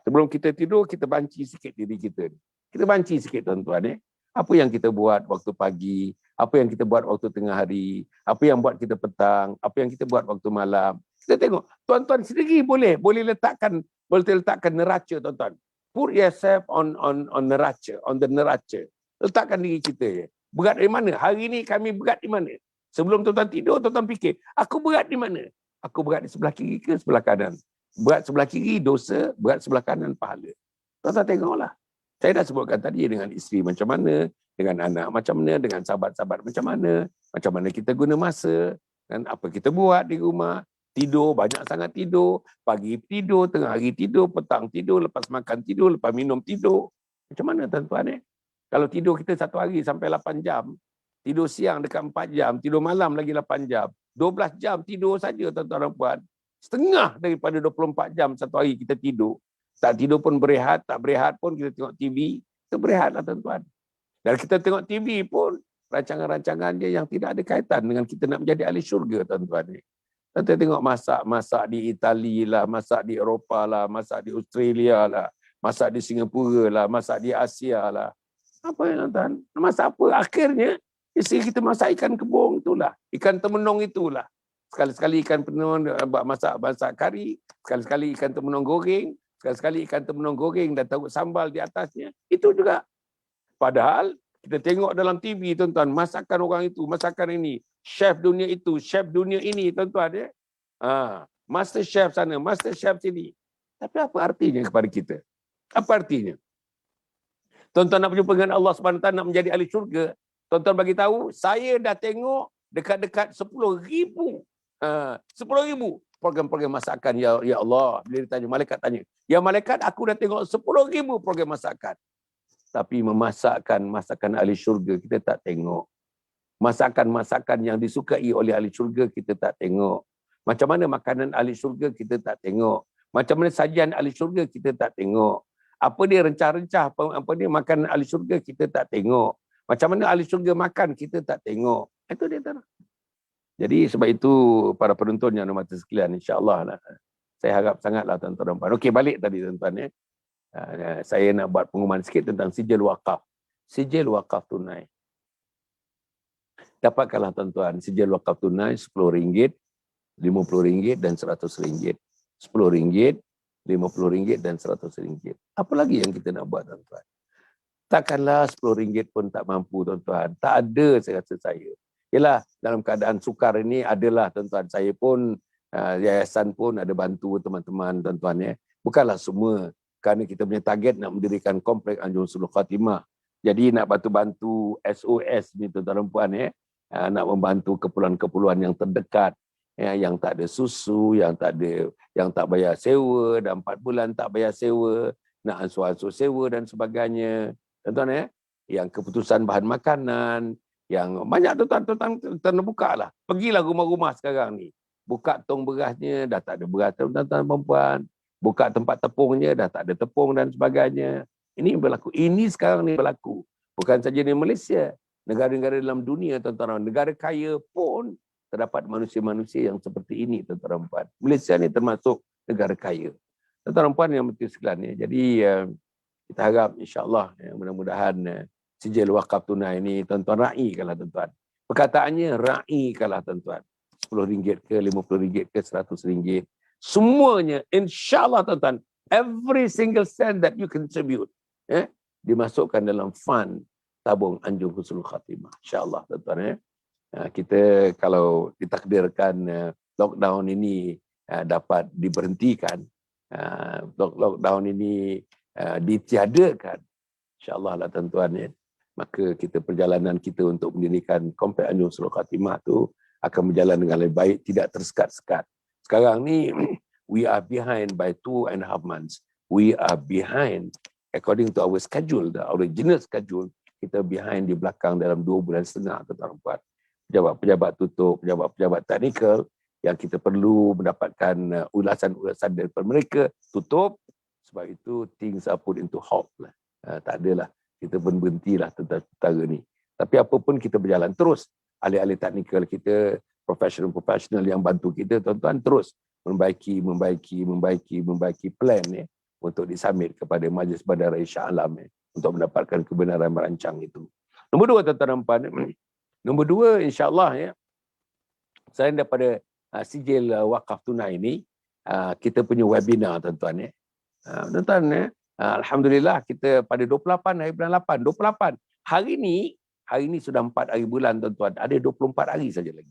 Speaker 2: sebelum kita tidur, kita banci sikit diri kita. Kita banci sikit tuan-tuan. Apa yang kita buat waktu pagi, apa yang kita buat waktu tengah hari, apa yang buat kita petang, apa yang kita buat waktu malam. Kita tengok, tuan-tuan sendiri boleh letakkan neraca tuan-tuan. Put yourself on neraca, on the neraca. Letakkan diri kita. Berat di mana? Hari ini kami berat di mana? Sebelum tuan-tuan tidur, tuan-tuan fikir, aku berat di mana? Aku berat di sebelah kiri ke sebelah kanan? Berat sebelah kiri dosa, berat sebelah kanan pahala. Tuan-tuan tengoklah. Saya dah sebutkan tadi dengan isteri macam mana, dengan anak macam mana, dengan sahabat-sahabat macam mana kita guna masa, dan apa kita buat di rumah. Tidur, banyak sangat tidur. Pagi tidur, tengah hari tidur, petang tidur, lepas makan tidur, lepas minum tidur. Macam mana tuan-tuan? Kalau tidur kita 1 hari sampai 8 jam, tidur siang dekat 4 jam, tidur malam lagi 8 jam, 12 jam tidur saja tuan-tuan dan puan. Setengah daripada 24 jam 1 hari kita tidur. Tak tidur pun berehat, tak berehat pun kita tengok TV, kita berehatlah tuan-tuan. Dan kita tengok TV pun, rancangan-rancangan dia yang tidak ada kaitan dengan kita nak menjadi ahli syurga tuan-tuan. Kita tengok masak di Itali lah, masak di Eropah lah, masak di Australia lah, masak di Singapura lah, masak di Asia lah. Apa yang tuan? Masak apa? Akhirnya, isteri kita masak ikan kebung itulah, ikan temenong itulah. Sekali-sekali ikan temenong masak kari, sekali-sekali ikan temenong goreng, Sekali-sekali ikan temenung goreng dan tahu sambal di atasnya. Itu juga. Padahal kita tengok dalam TV, tuan-tuan, masakan orang itu, masakan ini, chef dunia itu, chef dunia ini, tuan-tuan, ya. Master chef sana, master chef sini. Tapi apa artinya kepada kita? Apa artinya? Tuan-tuan nak berjumpa dengan Allah SWT, nak menjadi ahli syurga. Tuan-tuan bagi tahu, saya dah tengok dekat-dekat 10,000. 10,000 program-program masakan, ya Allah. Bila ditanya, malaikat tanya, ya malaikat, aku dah tengok 10,000 program masakan. Tapi memasakkan masakan ahli syurga kita tak tengok. Masakan-masakan yang disukai oleh ahli syurga kita tak tengok. Macam mana makanan ahli syurga kita tak tengok. Macam mana sajian ahli syurga kita tak tengok. Apa dia rencah-rencah, apa dia makanan ahli syurga kita tak tengok. Macam mana ahli syurga makan kita tak tengok. Itu dia tak. Jadi sebab itu para penonton yang hormat sekalian, insya-Allah saya harap sangatlah tuan-tuan. Okey, balik tadi tuan-tuan, ya. Saya nak buat pengumuman sikit tentang sijil wakaf. Sijil wakaf tunai. Dapatkanlah tuan-tuan sijil wakaf tunai RM10, RM50 dan RM100. RM10, RM50 dan RM100. Apa lagi yang kita nak buat tuan-tuan? Takkanlah RM10 pun tak mampu tuan-tuan. Tak ada saya rasa saya. Yalah, dalam keadaan sukar ini adalah tuan-tuan. Saya pun, yayasan pun ada bantu teman-teman tuan-tuan, ya. Bukanlah semua. Kerana kita punya target nak mendirikan komplek Anjung Husnul Khatimah. Jadi nak bantu-bantu SOS ni tuan-tuan dan puan, ya. Nak membantu keperluan-keperluan yang terdekat, ya, yang tak ada susu, yang tak bayar sewa, dan 4 bulan tak bayar sewa, nak ansur-ansur sewa dan sebagainya. Tuan-tuan, ya. Yang keputusan bahan makanan, yang banyak tuan-tuan buka lah. Pergilah rumah-rumah sekarang ni. Buka tong berasnya, dah tak ada beras tuan-tuan dan puan. Buka tempat tepungnya, dah tak ada tepung dan sebagainya. Ini berlaku. Ini sekarang ni berlaku. Bukan saja di Malaysia. Negara-negara dalam dunia, tuan-tuan. Negara kaya pun terdapat manusia-manusia yang seperti ini, tuan-tuan dan puan. Malaysia ni termasuk negara kaya. Tuan-tuan dan puan yang berhati sekalian. Jadi, kita harap insya-Allah, mudah-mudahan sijil wakaf tunai ini, tuan-tuan raikanlah tuan-tuan. Perkataannya raikanlah tuan-tuan. RM10 ke, RM50 ke, RM100. Semuanya, insya-Allah tuan-tuan, every single cent that you contribute, dimasukkan dalam fund tabung Anjung Husnul Khatimah. Insya-Allah tuan-tuan. Kita kalau ditakdirkan lockdown ini dapat diberhentikan, lockdown ini ditiadakan, insya-Allah lah tuan-tuan, maka kita perjalanan kita untuk mendirikan komplek Anjung Husnul Khatimah tu akan berjalan dengan lebih baik, tidak tersekat-sekat. Sekarang ni, we are behind by 2.5 months. We are behind, according to our schedule, the original schedule, kita behind di belakang dalam 2 bulan setengah, tuan-tuan. Pejabat-pejabat tutup, pejabat-pejabat teknikal, yang kita perlu mendapatkan ulasan-ulasan daripada mereka, tutup. Sebab itu, things are put into halt lah. Tak adalah, kita pun berhentilah tentang perkara ni. Tapi apapun kita berjalan terus. Ahli-ahli teknikal kita, profesional yang bantu kita, tuan-tuan, terus membaiki plan ni untuk disubmit kepada Majlis Bandar Raya Alam untuk mendapatkan kebenaran merancang itu. Nombor 2, tuan-tuan dan puan. Nombor 2, insya-Allah, ya. Selain daripada sijil wakaf tunai ini, kita punya webinar, tuan-tuan, ya. Tuan-tuan, ya. Alhamdulillah, kita pada 28 hari bulan 8, 28. Hari ni sudah 4 hari bulan, tuan-tuan. Ada 24 hari saja lagi.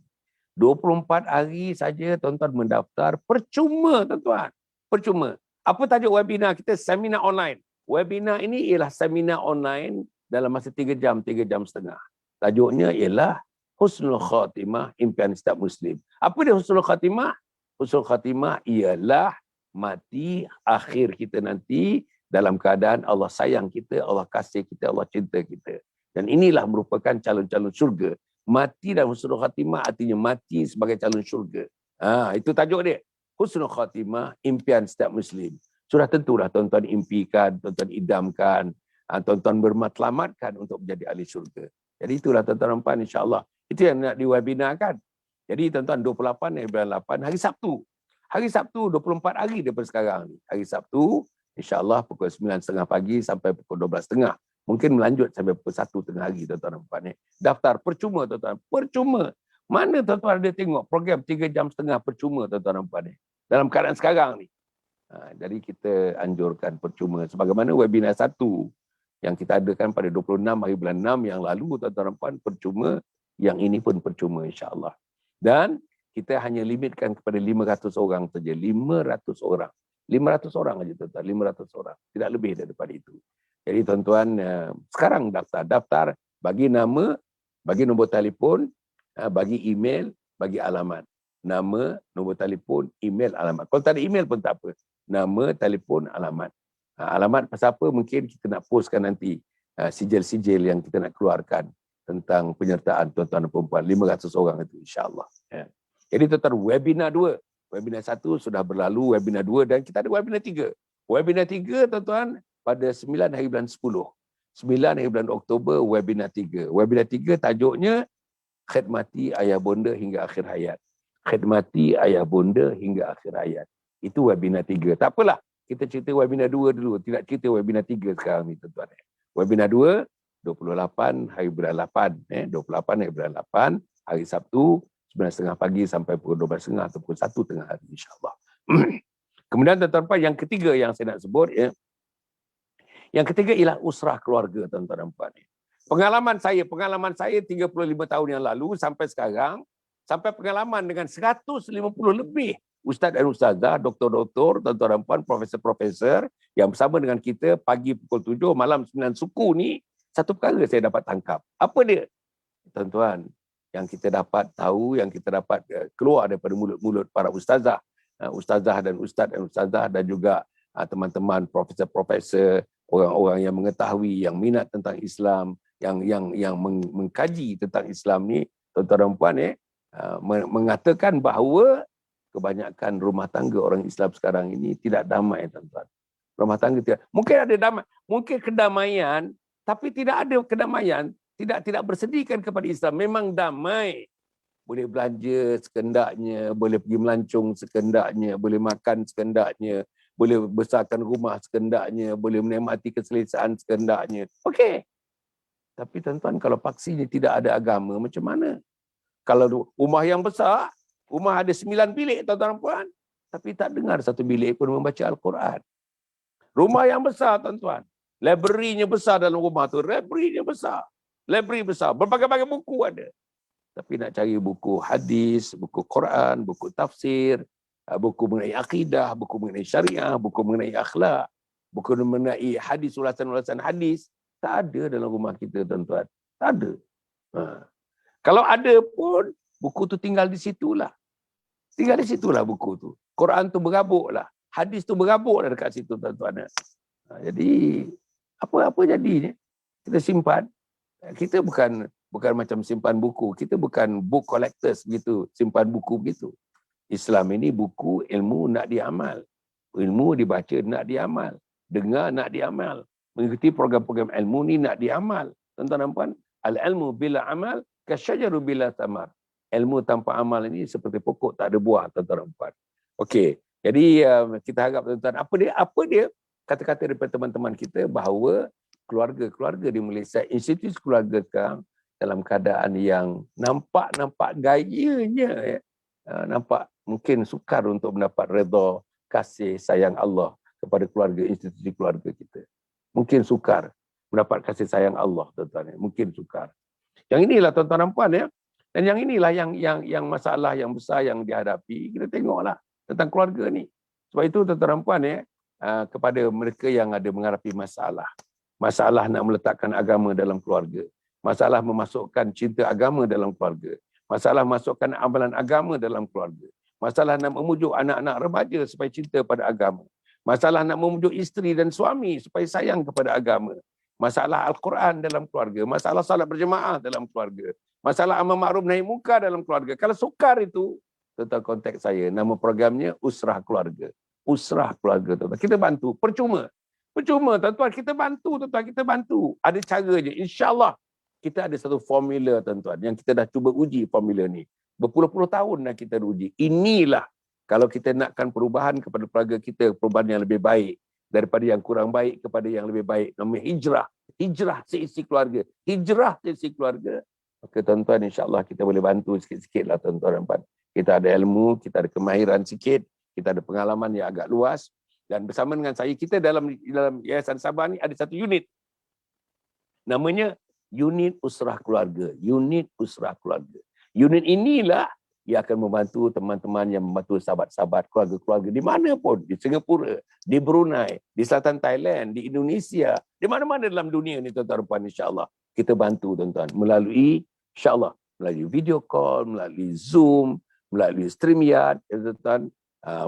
Speaker 2: 24 hari saja tuan-tuan mendaftar percuma, tuan-tuan. Percuma. Apa tajuk webinar kita? Seminar online. Webinar ini ialah seminar online dalam masa 3 jam, 3 jam setengah. Tajuknya ialah Husnul Khatimah, impian setiap Muslim. Apa dia Husnul Khatimah? Husnul Khatimah ialah mati akhir kita nanti dalam keadaan Allah sayang kita, Allah kasih kita, Allah cinta kita. Dan inilah merupakan calon-calon syurga. Mati dan Husnul Khatimah artinya mati sebagai calon syurga. Itu tajuk dia. Husnul Khatimah, impian setiap Muslim. Sudah tentulah tuan-tuan impikan, tuan-tuan idamkan, tuan-tuan bermatlamatkan untuk menjadi ahli syurga. Jadi itulah tuan-tuan dan puan, insya-Allah. Itu yang nak diwebinarkan. Jadi tuan-tuan 28 bulan 8 hari Sabtu. Hari Sabtu 24 hari daripada sekarang ni. Hari Sabtu insya-Allah pukul 9.30 pagi sampai pukul 12.30. Mungkin melanjut sampai pukul 1 tengah hari, tuan-tuan dan puan. Daftar percuma, tuan-tuan. Percuma. Mana tuan-tuan ada tengok program 3 jam setengah percuma, tuan-tuan dan puan. Dalam keadaan sekarang ni. Jadi kita anjurkan percuma. Sebagaimana webinar 1 yang kita adakan pada 26 hari bulan 6 yang lalu, tuan-tuan dan puan, percuma. Yang ini pun percuma insya-Allah. Dan kita hanya limitkan kepada 500 orang saja. 500 orang. 500 orang saja, tuan-tuan. 500 orang. Tidak lebih daripada itu. Jadi tuan-tuan, sekarang daftar. Bagi nama, bagi nombor telefon, bagi email, bagi alamat. Nama, nombor telefon, email, alamat. Kalau tak ada email pun tak apa. Nama, telefon, alamat. Alamat pasal apa? Mungkin kita nak postkan nanti sijil-sijil yang kita nak keluarkan tentang penyertaan tuan-tuan dan perempuan 500 orang itu insya-Allah. Jadi tuan-tuan, webinar 2. Webinar 1 sudah berlalu, webinar 2 dan kita ada webinar 3. Webinar 3 tuan-tuan pada 9 hari bulan 10. 9 hari bulan Oktober, webinar 3. Webinar 3 tajuknya khidmati ayah bonda hingga akhir hayat. Khidmati ayah bonda hingga akhir hayat. Itu webinar 3. Tak apalah, kita cerita webinar 2 dulu. Tidak cerita webinar 3 sekarang ni tuan-tuan. Webinar 2, 28 hari bulan 8. 28 hari bulan 8, hari Sabtu, 9.30 pagi sampai pukul 12.30 atau pukul 1 tengah hari insya-Allah. Kemudian tuan-tuan, yang ketiga yang saya nak sebut, yang ketiga ialah usrah keluarga, tuan-tuan dan puan. Pengalaman saya 35 tahun yang lalu sampai sekarang, sampai pengalaman dengan 150 lebih ustaz dan ustazah, doktor-doktor, tuan-tuan dan puan, profesor-profesor yang bersama dengan kita pagi pukul 7, malam 9 suku ni, satu perkara saya dapat tangkap. Apa dia? Tuan-tuan, yang kita dapat tahu, yang kita dapat keluar daripada mulut-mulut para ustazah, ustazah dan ustaz dan ustazah dan juga teman-teman profesor-profesor, orang-orang yang mengetahui, yang minat tentang Islam, yang mengkaji tentang Islam ni, tuan-tuan dan puan, mengatakan bahawa kebanyakan rumah tangga orang Islam sekarang ini tidak damai, tuan-tuan. Rumah tangga tidak. Mungkin ada damai, mungkin kedamaian, tapi tidak ada kedamaian, tidak bersediakan kepada Islam. Memang damai. Boleh belanja sekendaknya, boleh pergi melancong sekendaknya, boleh makan sekendaknya, boleh besarkan rumah sekendaknya, boleh menikmati keselesaan sekendaknya. Okey. Tapi tuan-tuan, kalau paksinya tidak ada agama, macam mana? Kalau rumah yang besar, rumah ada 9 bilik, tuan-tuan dan puan, tapi tak dengar satu bilik pun membaca Al-Quran. Rumah yang besar, tuan-tuan. Library-nya besar dalam rumah tu. Library-nya besar. Library besar. Berbagai-bagai buku ada. Tapi nak cari buku hadis, buku Quran, buku tafsir, buku mengenai akidah, buku mengenai syariah, buku mengenai akhlak, buku mengenai hadis, ulasan-ulasan hadis, tak ada dalam rumah kita, tuan-tuan. Tak ada. Kalau ada pun, buku tu tinggal di situlah. Tinggal di situlah buku tu. Quran tu berabuk lah. Hadis tu berabuk lah dekat situ, tuan-tuan. Jadi, apa jadinya? Kita simpan. Kita bukan macam simpan buku. Kita bukan book collectors begitu, simpan buku begitu. Islam ini buku ilmu nak diamal. Ilmu dibaca nak diamal. Dengar nak diamal. Mengikuti program-program ilmu ni nak diamal. Tuan-tuan dan puan, al-ilmu bila amal kasyajaru bila tamar. Ilmu tanpa amal ini seperti pokok tak ada buah, tuan-tuan dan puan. Okey. Jadi kita harap tuan-tuan, apa dia kata-kata daripada teman-teman kita bahawa keluarga-keluarga di Malaysia, institusi keluarga sekarang dalam keadaan yang nampak gayanya, nampak mungkin sukar untuk mendapat redha kasih sayang Allah kepada keluarga, institusi keluarga kita. Mungkin sukar mendapat kasih sayang Allah, tuan-tuan. Mungkin sukar. Yang inilah, tuan-tuan dan puan, dan yang inilah yang masalah yang besar yang dihadapi. Kita tengoklah tentang keluarga ni. Sebab itu, tuan-tuan dan puan, kepada mereka yang ada menghadapi masalah nak meletakkan agama dalam keluarga, masalah memasukkan cinta agama dalam keluarga, masalah masukkan amalan agama dalam keluarga, masalah nak memujuk anak-anak remaja supaya cinta pada agama, masalah nak memujuk isteri dan suami supaya sayang kepada agama, masalah Al-Quran dalam keluarga, masalah salat berjemaah dalam keluarga, masalah amar ma'ruf nahi munkar dalam keluarga. Kalau sukar itu, tentang konteks saya, nama programnya Usrah Keluarga. Usrah Keluarga, tuan-tuan. Kita bantu, percuma, tuan-tuan, kita bantu. Ada caranya, insya-Allah. Kita ada satu formula, tuan-tuan, yang kita dah cuba uji formula ni. Berpuluh-puluh tahun dah kita uji. Inilah, kalau kita nakkan perubahan kepada keluarga kita, perubahan yang lebih baik daripada yang kurang baik kepada yang lebih baik. Namanya hijrah seisi keluarga. Maka tuan-tuan, insya-Allah kita boleh bantu sikit-sikit lah, tuan-tuan dan puan. Kita ada ilmu, kita ada kemahiran sikit, kita ada pengalaman yang agak luas. Dan bersama dengan saya, kita dalam Yayasan Sabah ni ada satu unit. Namanya Unit Usrah Keluarga. Unit Usrah Keluarga. Unit inilah ia akan membantu teman-teman yang membantu sahabat-sahabat keluarga-keluarga di mana pun, di Singapura, di Brunei, di selatan Thailand, di Indonesia, di mana-mana dalam dunia ni tuan-tuan dan puan, insya-Allah kita bantu tuan-tuan melalui insya-Allah melalui video call, melalui Zoom, melalui StreamYard, tuan-tuan,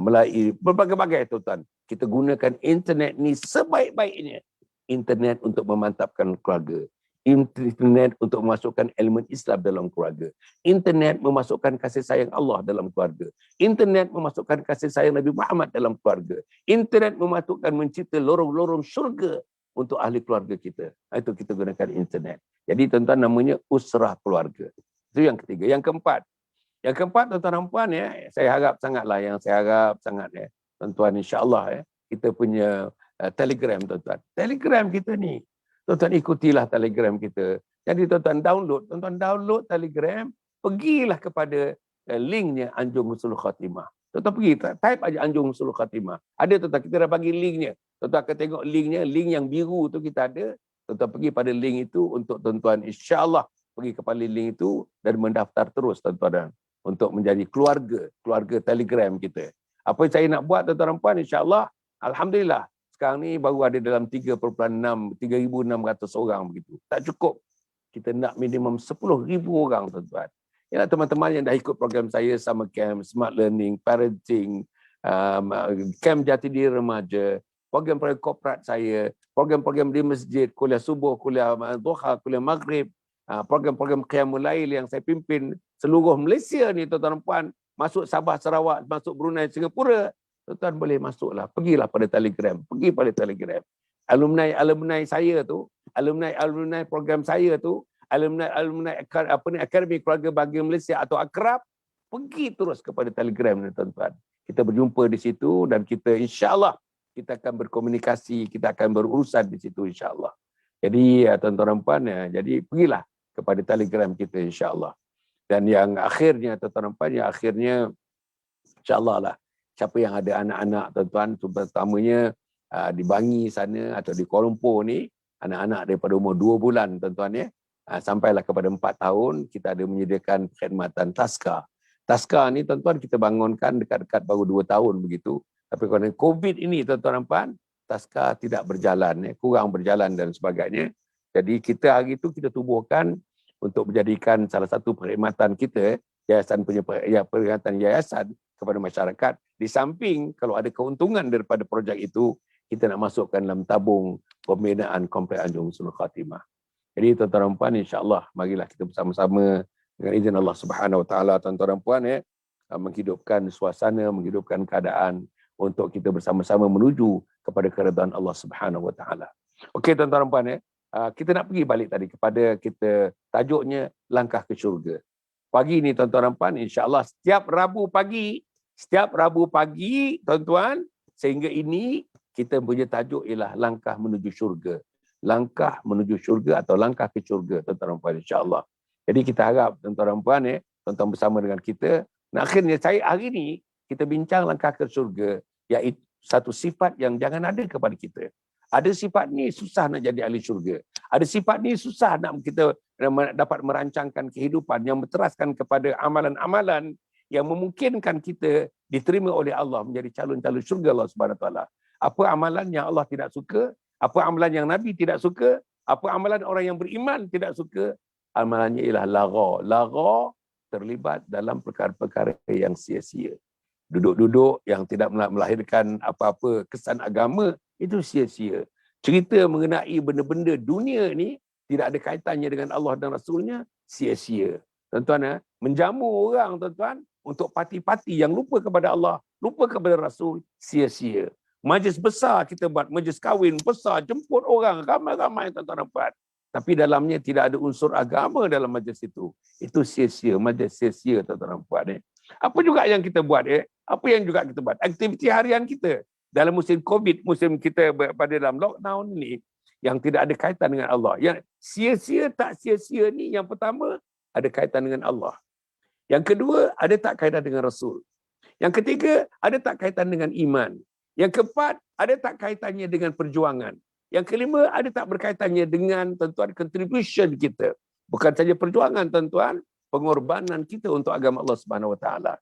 Speaker 2: melalui berbagai-bagai tuan-tuan. Kita gunakan internet ni sebaik-baiknya. Internet untuk memantapkan keluarga. Internet untuk memasukkan elemen Islam dalam keluarga. Internet memasukkan kasih sayang Allah dalam keluarga. Internet memasukkan kasih sayang Nabi Muhammad dalam keluarga. Internet memasukkan mencipta lorong-lorong syurga untuk ahli keluarga kita. Itu kita gunakan internet. Jadi tuan-tuan, namanya usrah keluarga. Itu yang ketiga. Yang keempat, tuan-tuan dan puan, saya harap sangatlah, tuan-tuan, insya-Allah kita punya Telegram, tuan-tuan. Telegram kita ni, tuan-tuan ikutilah Telegram kita. Jadi tuan-tuan download Telegram, pergilah kepada linknya Anjung Husnul Khatimah. Tuan-tuan pergi, type aja Anjung Husnul Khatimah. Ada tuan-tuan, kita dah bagi linknya. Tuan-tuan akan tengok linknya, link yang biru tu kita ada. Tuan-tuan pergi pada link itu untuk tuan-tuan insya-Allah pergi kepada link itu dan mendaftar terus tuan-tuan untuk menjadi keluarga Telegram kita. Apa yang saya nak buat tuan-tuan dan puan, insya-Allah, alhamdulillah. Sekarang ni baru ada dalam 3,600 orang begitu. Tak cukup. Kita nak minimum 10,000 orang, tuan-tuan. Ialah teman-teman yang dah ikut program saya, Summer Camp, Smart Learning, Parenting, Camp Jati Diri Remaja, program-program korporat saya, program-program di masjid, kuliah subuh, kuliah duha, kuliah maghrib, program-program Qiyamul Lail yang saya pimpin seluruh Malaysia ni, tuan-tuan dan puan, masuk Sabah, Sarawak, masuk Brunei, Singapura. Tuan-tuan boleh masuklah, pergilah pada Telegram, pergi pada Telegram. Alumni saya tu, alumni program saya tu, alumni Akademi Keluarga Bahagia Malaysia atau Akrab, pergi terus kepada Telegram ni, tuan-tuan. Kita berjumpa di situ dan kita insya-Allah kita akan berkomunikasi, kita akan berurusan di situ insya-Allah. Jadi tuan-tuan dan puan, jadi pergilah kepada Telegram kita insya-Allah. Dan yang akhirnya tuan-tuan dan puan, yang akhirnya insya-Allah lah, siapa yang ada anak-anak tuan-tuan, terutamanya di Bangi sana atau di Kuala Lumpur ni, anak-anak daripada umur 2 bulan tuan-tuan sampailah kepada 4 tahun, kita ada menyediakan perkhidmatan Taska. Taska ni tuan-tuan kita bangunkan dekat-dekat baru 2 tahun begitu. Tapi kerana COVID ini tuan-tuan dan puan, Taska tidak berjalan, kurang berjalan dan sebagainya. Jadi kita hari itu kita tubuhkan untuk menjadikan salah satu perkhidmatan kita, yayasan punya perkhidmatan yayasan kepada masyarakat. Di samping kalau ada keuntungan daripada projek itu, kita nak masukkan dalam tabung pembinaan Komplek Anjung Husnul Khatimah. Jadi tuan-tuan dan puan, insya-Allah marilah kita bersama-sama dengan izin Allah Subhanahu Wa Taala, tuan-tuan dan puan, menghidupkan suasana, menghidupkan keadaan untuk kita bersama-sama menuju kepada keridhaan Allah Subhanahu Wa Taala. Okey tuan-tuan dan puan, kita nak pergi balik tadi kepada kita tajuknya langkah ke syurga. Pagi ni tuan-tuan dan puan, insya-Allah setiap Rabu pagi tuan-tuan, sehingga ini kita punya tajuk ialah langkah menuju syurga. Langkah menuju syurga atau langkah ke syurga, tuan-tuan dan puan, insya-Allah. Jadi kita harap tuan-tuan dan puan, tuan-tuan bersama dengan kita. Dan akhirnya saya hari ini kita bincang langkah ke syurga, iaitu satu sifat yang jangan ada kepada kita. Ada sifat ni susah nak jadi ahli syurga. Ada sifat ni susah nak kita dapat merancangkan kehidupan yang berteraskan kepada amalan-amalan yang memungkinkan kita diterima oleh Allah menjadi calon-calon syurga Allah Subhanahu Wa Taala. Apa amalan yang Allah tidak suka, apa amalan yang Nabi tidak suka, apa amalan orang yang beriman tidak suka, amalannya ialah lara terlibat dalam perkara-perkara yang sia-sia. Duduk-duduk yang tidak melahirkan apa-apa kesan agama, itu sia-sia. Cerita mengenai benda-benda dunia ni tidak ada kaitannya dengan Allah dan Rasulnya, sia-sia. Tuan-tuan, menjamu orang tuan-tuan untuk parti-parti yang lupa kepada Allah, lupa kepada Rasul, sia-sia. Majlis besar kita buat, majlis kahwin besar, jemput orang ramai-ramai tuan-tuan dan puan. Tapi dalamnya tidak ada unsur agama dalam majlis itu. Itu sia-sia, majlis sia-sia tuan-tuan dan puan. Apa juga yang kita buat? Apa yang juga kita buat? Aktiviti harian kita dalam musim COVID, musim kita pada dalam lockdown ni, yang tidak ada kaitan dengan Allah. Yang sia-sia tak sia-sia ni, yang pertama ada kaitan dengan Allah. Yang kedua, ada tak kaitan dengan Rasul. Yang ketiga, ada tak kaitan dengan iman.
Speaker 3: Yang keempat, ada tak kaitannya dengan perjuangan? Yang kelima, ada tak berkaitannya dengan tuan-tuan contribution kita? Bukan saja perjuangan tuan-tuan, pengorbanan kita untuk agama Allah Subhanahu Wa Taala.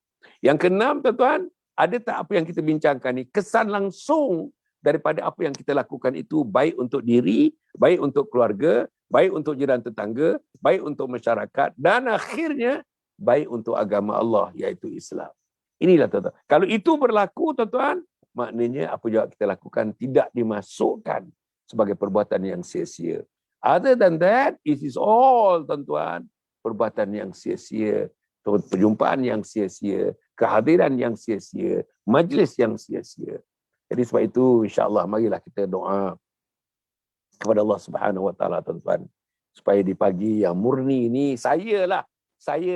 Speaker 3: Yang keenam tuan-tuan, ada tak apa yang kita bincangkan ni kesan langsung daripada apa yang kita lakukan itu baik untuk diri, baik untuk keluarga, baik untuk jiran tetangga, baik untuk masyarakat dan akhirnya baik untuk agama Allah iaitu Islam. Inilah tuan-tuan. Kalau itu berlaku tuan-tuan, maknanya apa yang kita lakukan tidak dimasukkan sebagai perbuatan yang sia-sia. Other than that, it is all tuan-tuan perbuatan yang sia-sia, perjumpaan yang sia-sia, kehadiran yang sia-sia, majlis yang sia-sia. Jadi sebab itu insya-Allah marilah kita doa kepada Allah Subhanahu Wa Taala tuan-tuan supaya di pagi yang murni ini saya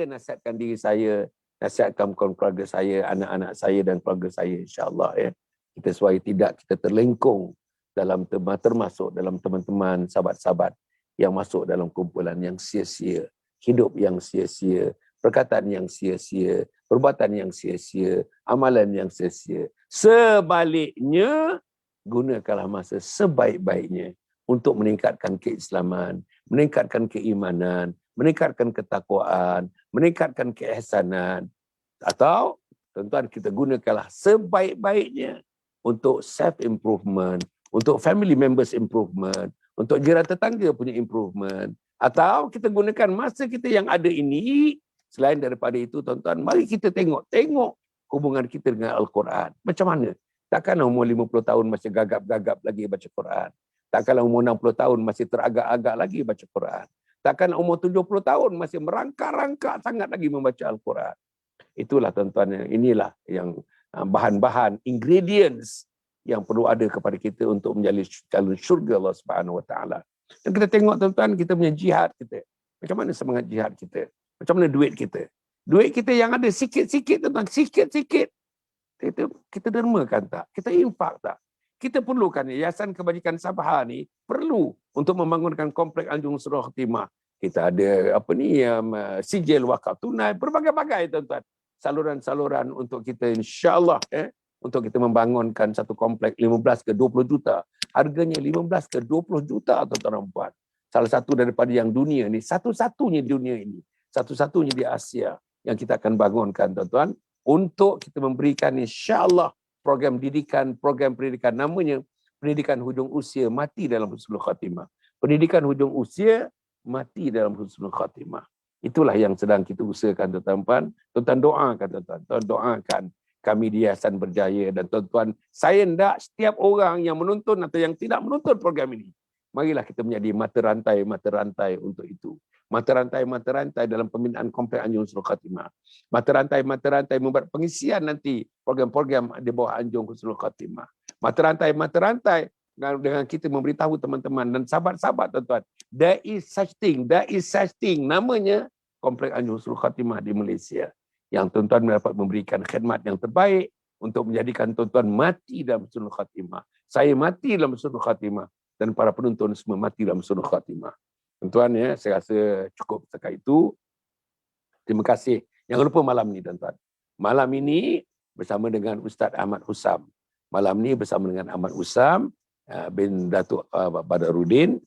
Speaker 3: nasihatkan diri saya, nasihatkan keluarga saya, anak-anak saya dan keluarga saya insya-Allah ya. Kita supaya tidak kita terlengkung dalam termasuk dalam teman-teman sahabat-sahabat yang masuk dalam kumpulan yang sia-sia, hidup yang sia-sia, perkataan yang sia-sia, perbuatan yang sia-sia, amalan yang sia-sia. Sebaliknya, gunakanlah masa sebaik-baiknya untuk meningkatkan keislaman, meningkatkan keimanan, meningkatkan ketakwaan, meningkatkan keihsanan. Atau, tuan-tuan, kita gunakanlah sebaik-baiknya untuk self-improvement, untuk family members improvement, untuk jiran tetangga punya improvement. Atau kita gunakan masa kita yang ada ini, selain daripada itu, tuan-tuan, mari kita tengok hubungan kita dengan Al-Quran. Macam mana? Takkanlah umur 50 tahun masih gagap-gagap lagi baca Quran. Takkanlah umur 60 tahun masih teragak-agak lagi baca Quran. Takkan umur 70 tahun masih merangkak-rangkak sangat lagi membaca Al-Quran. Itulah tuan-tuan, inilah yang bahan-bahan, ingredients yang perlu ada kepada kita untuk menjadi calon syurga Allah Subhanahu Wa Taala. Dan kita tengok tuan-tuan, kita punya jihad kita. Macam mana semangat jihad kita? Macam mana duit kita? Duit kita yang ada sikit-sikit tuan-tuan, sikit-sikit. Kita dermakan tak? Kita infak tak? Kita perlukan Yayasan Kebajikan Sabah ni perlu untuk membangunkan komplek Anjung Surah Khatimah. Kita ada sijil wakaf tunai, berbagai-bagai tuan-tuan. Saluran-saluran untuk kita insya-Allah untuk kita membangunkan satu komplek 15 ke 20 juta. Harganya 15 ke 20 juta tuan-tuan dan puan. Salah satu daripada yang dunia ni, satu-satunya di dunia ini, satu-satunya di Asia yang kita akan bangunkan tuan-tuan untuk kita memberikan insya-Allah program pendidikan namanya pendidikan hujung usia mati dalam husnul khatimah. Pendidikan hujung usia mati dalam husnul khatimah. Itulah yang sedang kita usahakan tuan-tuan. Tuan-tuan doakan tuan-tuan. Tuan doakan kami di Yayasan Berjaya dan tuan-tuan, saya hendak setiap orang yang menonton atau yang tidak menonton program ini, marilah kita menjadi mata rantai untuk itu. Mata rantai dalam pembinaan komplek Anjung Husnul Khatimah. Mata rantai membuat pengisian nanti program-program di bawah Anjung Husnul Khatimah. Mata rantai dengan kita memberitahu teman-teman dan sahabat-sahabat tuan-tuan, there is such thing namanya komplek Anjung Husnul Khatimah di Malaysia, yang tuan-tuan dapat memberikan khidmat yang terbaik untuk menjadikan tuan-tuan mati dalam husnul khatimah. Saya mati dalam husnul khatimah dan para penonton semua mati dalam husnul khatimah. Tuan-tuan ya, saya rasa cukup setakat itu. Terima kasih. Jangan lupa malam ni tuan-tuan. Malam ini bersama dengan Ustaz Ahmad Husam. Malam ni bersama dengan Ahmad Husam bin Datuk Badarudin,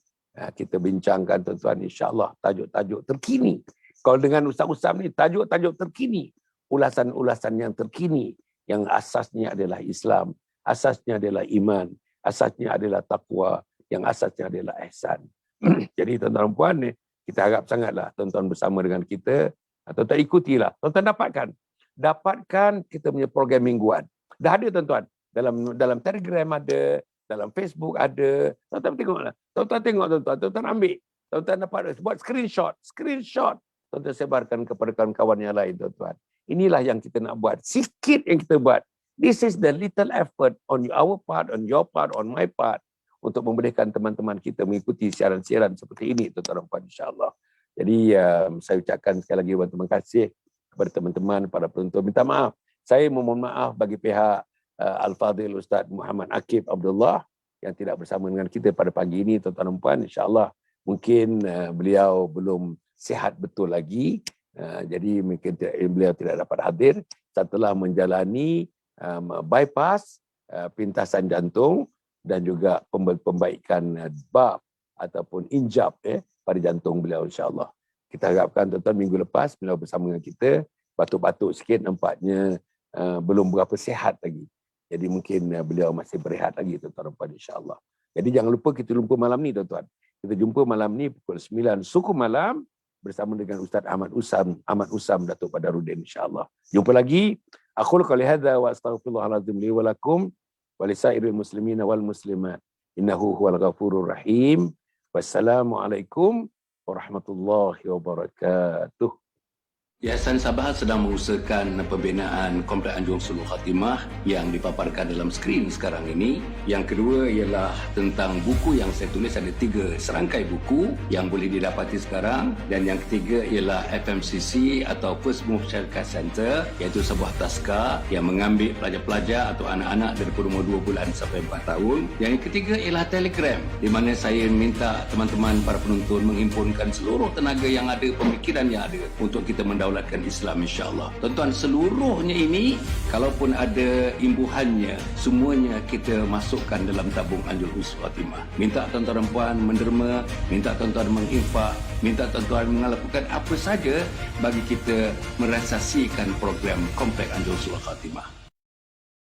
Speaker 3: kita bincangkan tuan-tuan insya-Allah tajuk-tajuk terkini. Kalau dengan Ustaz Husam ni tajuk-tajuk terkini, ulasan-ulasan yang terkini yang asasnya adalah Islam, asasnya adalah iman, asasnya adalah takwa, yang asasnya adalah ihsan. Jadi tuan-tuan dan puan ni, kita harap sangatlah tuan-tuan bersama dengan kita, tuan-tuan ikutilah, tuan-tuan dapatkan kita punya program mingguan. Dah ada tuan-tuan, dalam Telegram ada, dalam Facebook ada, tuan-tuan tengoklah. Tuan-tuan tengok tuan-tuan ambil, tuan-tuan dapat buat screenshot, tuan-tuan sebarkan kepada kawan-kawan yang lain tuan-tuan. Inilah yang kita nak buat, sikit yang kita buat. This is the little effort on our part, on your part, on my part, untuk membolehkan teman-teman kita mengikuti siaran-siaran seperti ini tuan-tuan dan puan insya-Allah. Jadi saya ucapkan sekali lagi terima kasih kepada teman-teman para penonton. Minta maaf, saya memohon maaf bagi pihak Al-Fadhil Ustaz Muhammad Akib Abdullah yang tidak bersama dengan kita pada pagi ini tuan-tuan dan puan. Insya-Allah mungkin beliau belum sihat betul lagi. Jadi mungkin beliau tidak dapat hadir setelah menjalani bypass pintasan jantung dan juga pembaikan bab ataupun injap pada jantung beliau insya-Allah. Kita harapkan tuan-tuan minggu lepas beliau bersama dengan kita, batuk-batuk sikit nampaknya belum berapa sihat lagi. Jadi mungkin beliau masih berehat lagi tuan-tuan dan puan insya-Allah. Jadi jangan lupa kita jumpa malam ni tuan-tuan. Kita jumpa malam ni pukul 9 suku malam bersama dengan Ustaz Ahmad Usam Datuk Badarudin insya-Allah. Jumpa lagi. Aqulu qouli hadza wa astaghfirullahalazim li wa lakum wa lisairil muslimina wal muslimat. Innahu huwal ghafurur rahim. Wassalamualaikum warahmatullahi wabarakatuh.
Speaker 2: Yayasan Sabah sedang mengusahakan pembinaan Komplek Anjung Sulul Khatimah yang dipaparkan dalam skrin sekarang ini. Yang kedua ialah tentang buku yang saya tulis, ada 3 serangkai buku yang boleh didapati sekarang. Dan yang ketiga ialah FMCC atau First Move Childcare Center, iaitu sebuah taska yang mengambil pelajar-pelajar atau anak-anak daripada umur 2 bulan sampai 4 tahun. Yang ketiga ialah Telegram, di mana saya minta teman-teman para penonton menghimpunkan seluruh tenaga yang ada, pemikiran yang ada untuk kita mendaulatkan Islam insya-Allah. Tuan-tuan, seluruhnya ini kalaupun ada imbuhannya, semuanya kita masukkan dalam tabung Anjung Sulul Khatimah. Minta tuan-tuan dan puan menderma, minta tuan-tuan menginfak, minta tuan-tuan melakukan apa saja bagi kita merasasikan program Komplek Anjung Sulul Khatimah.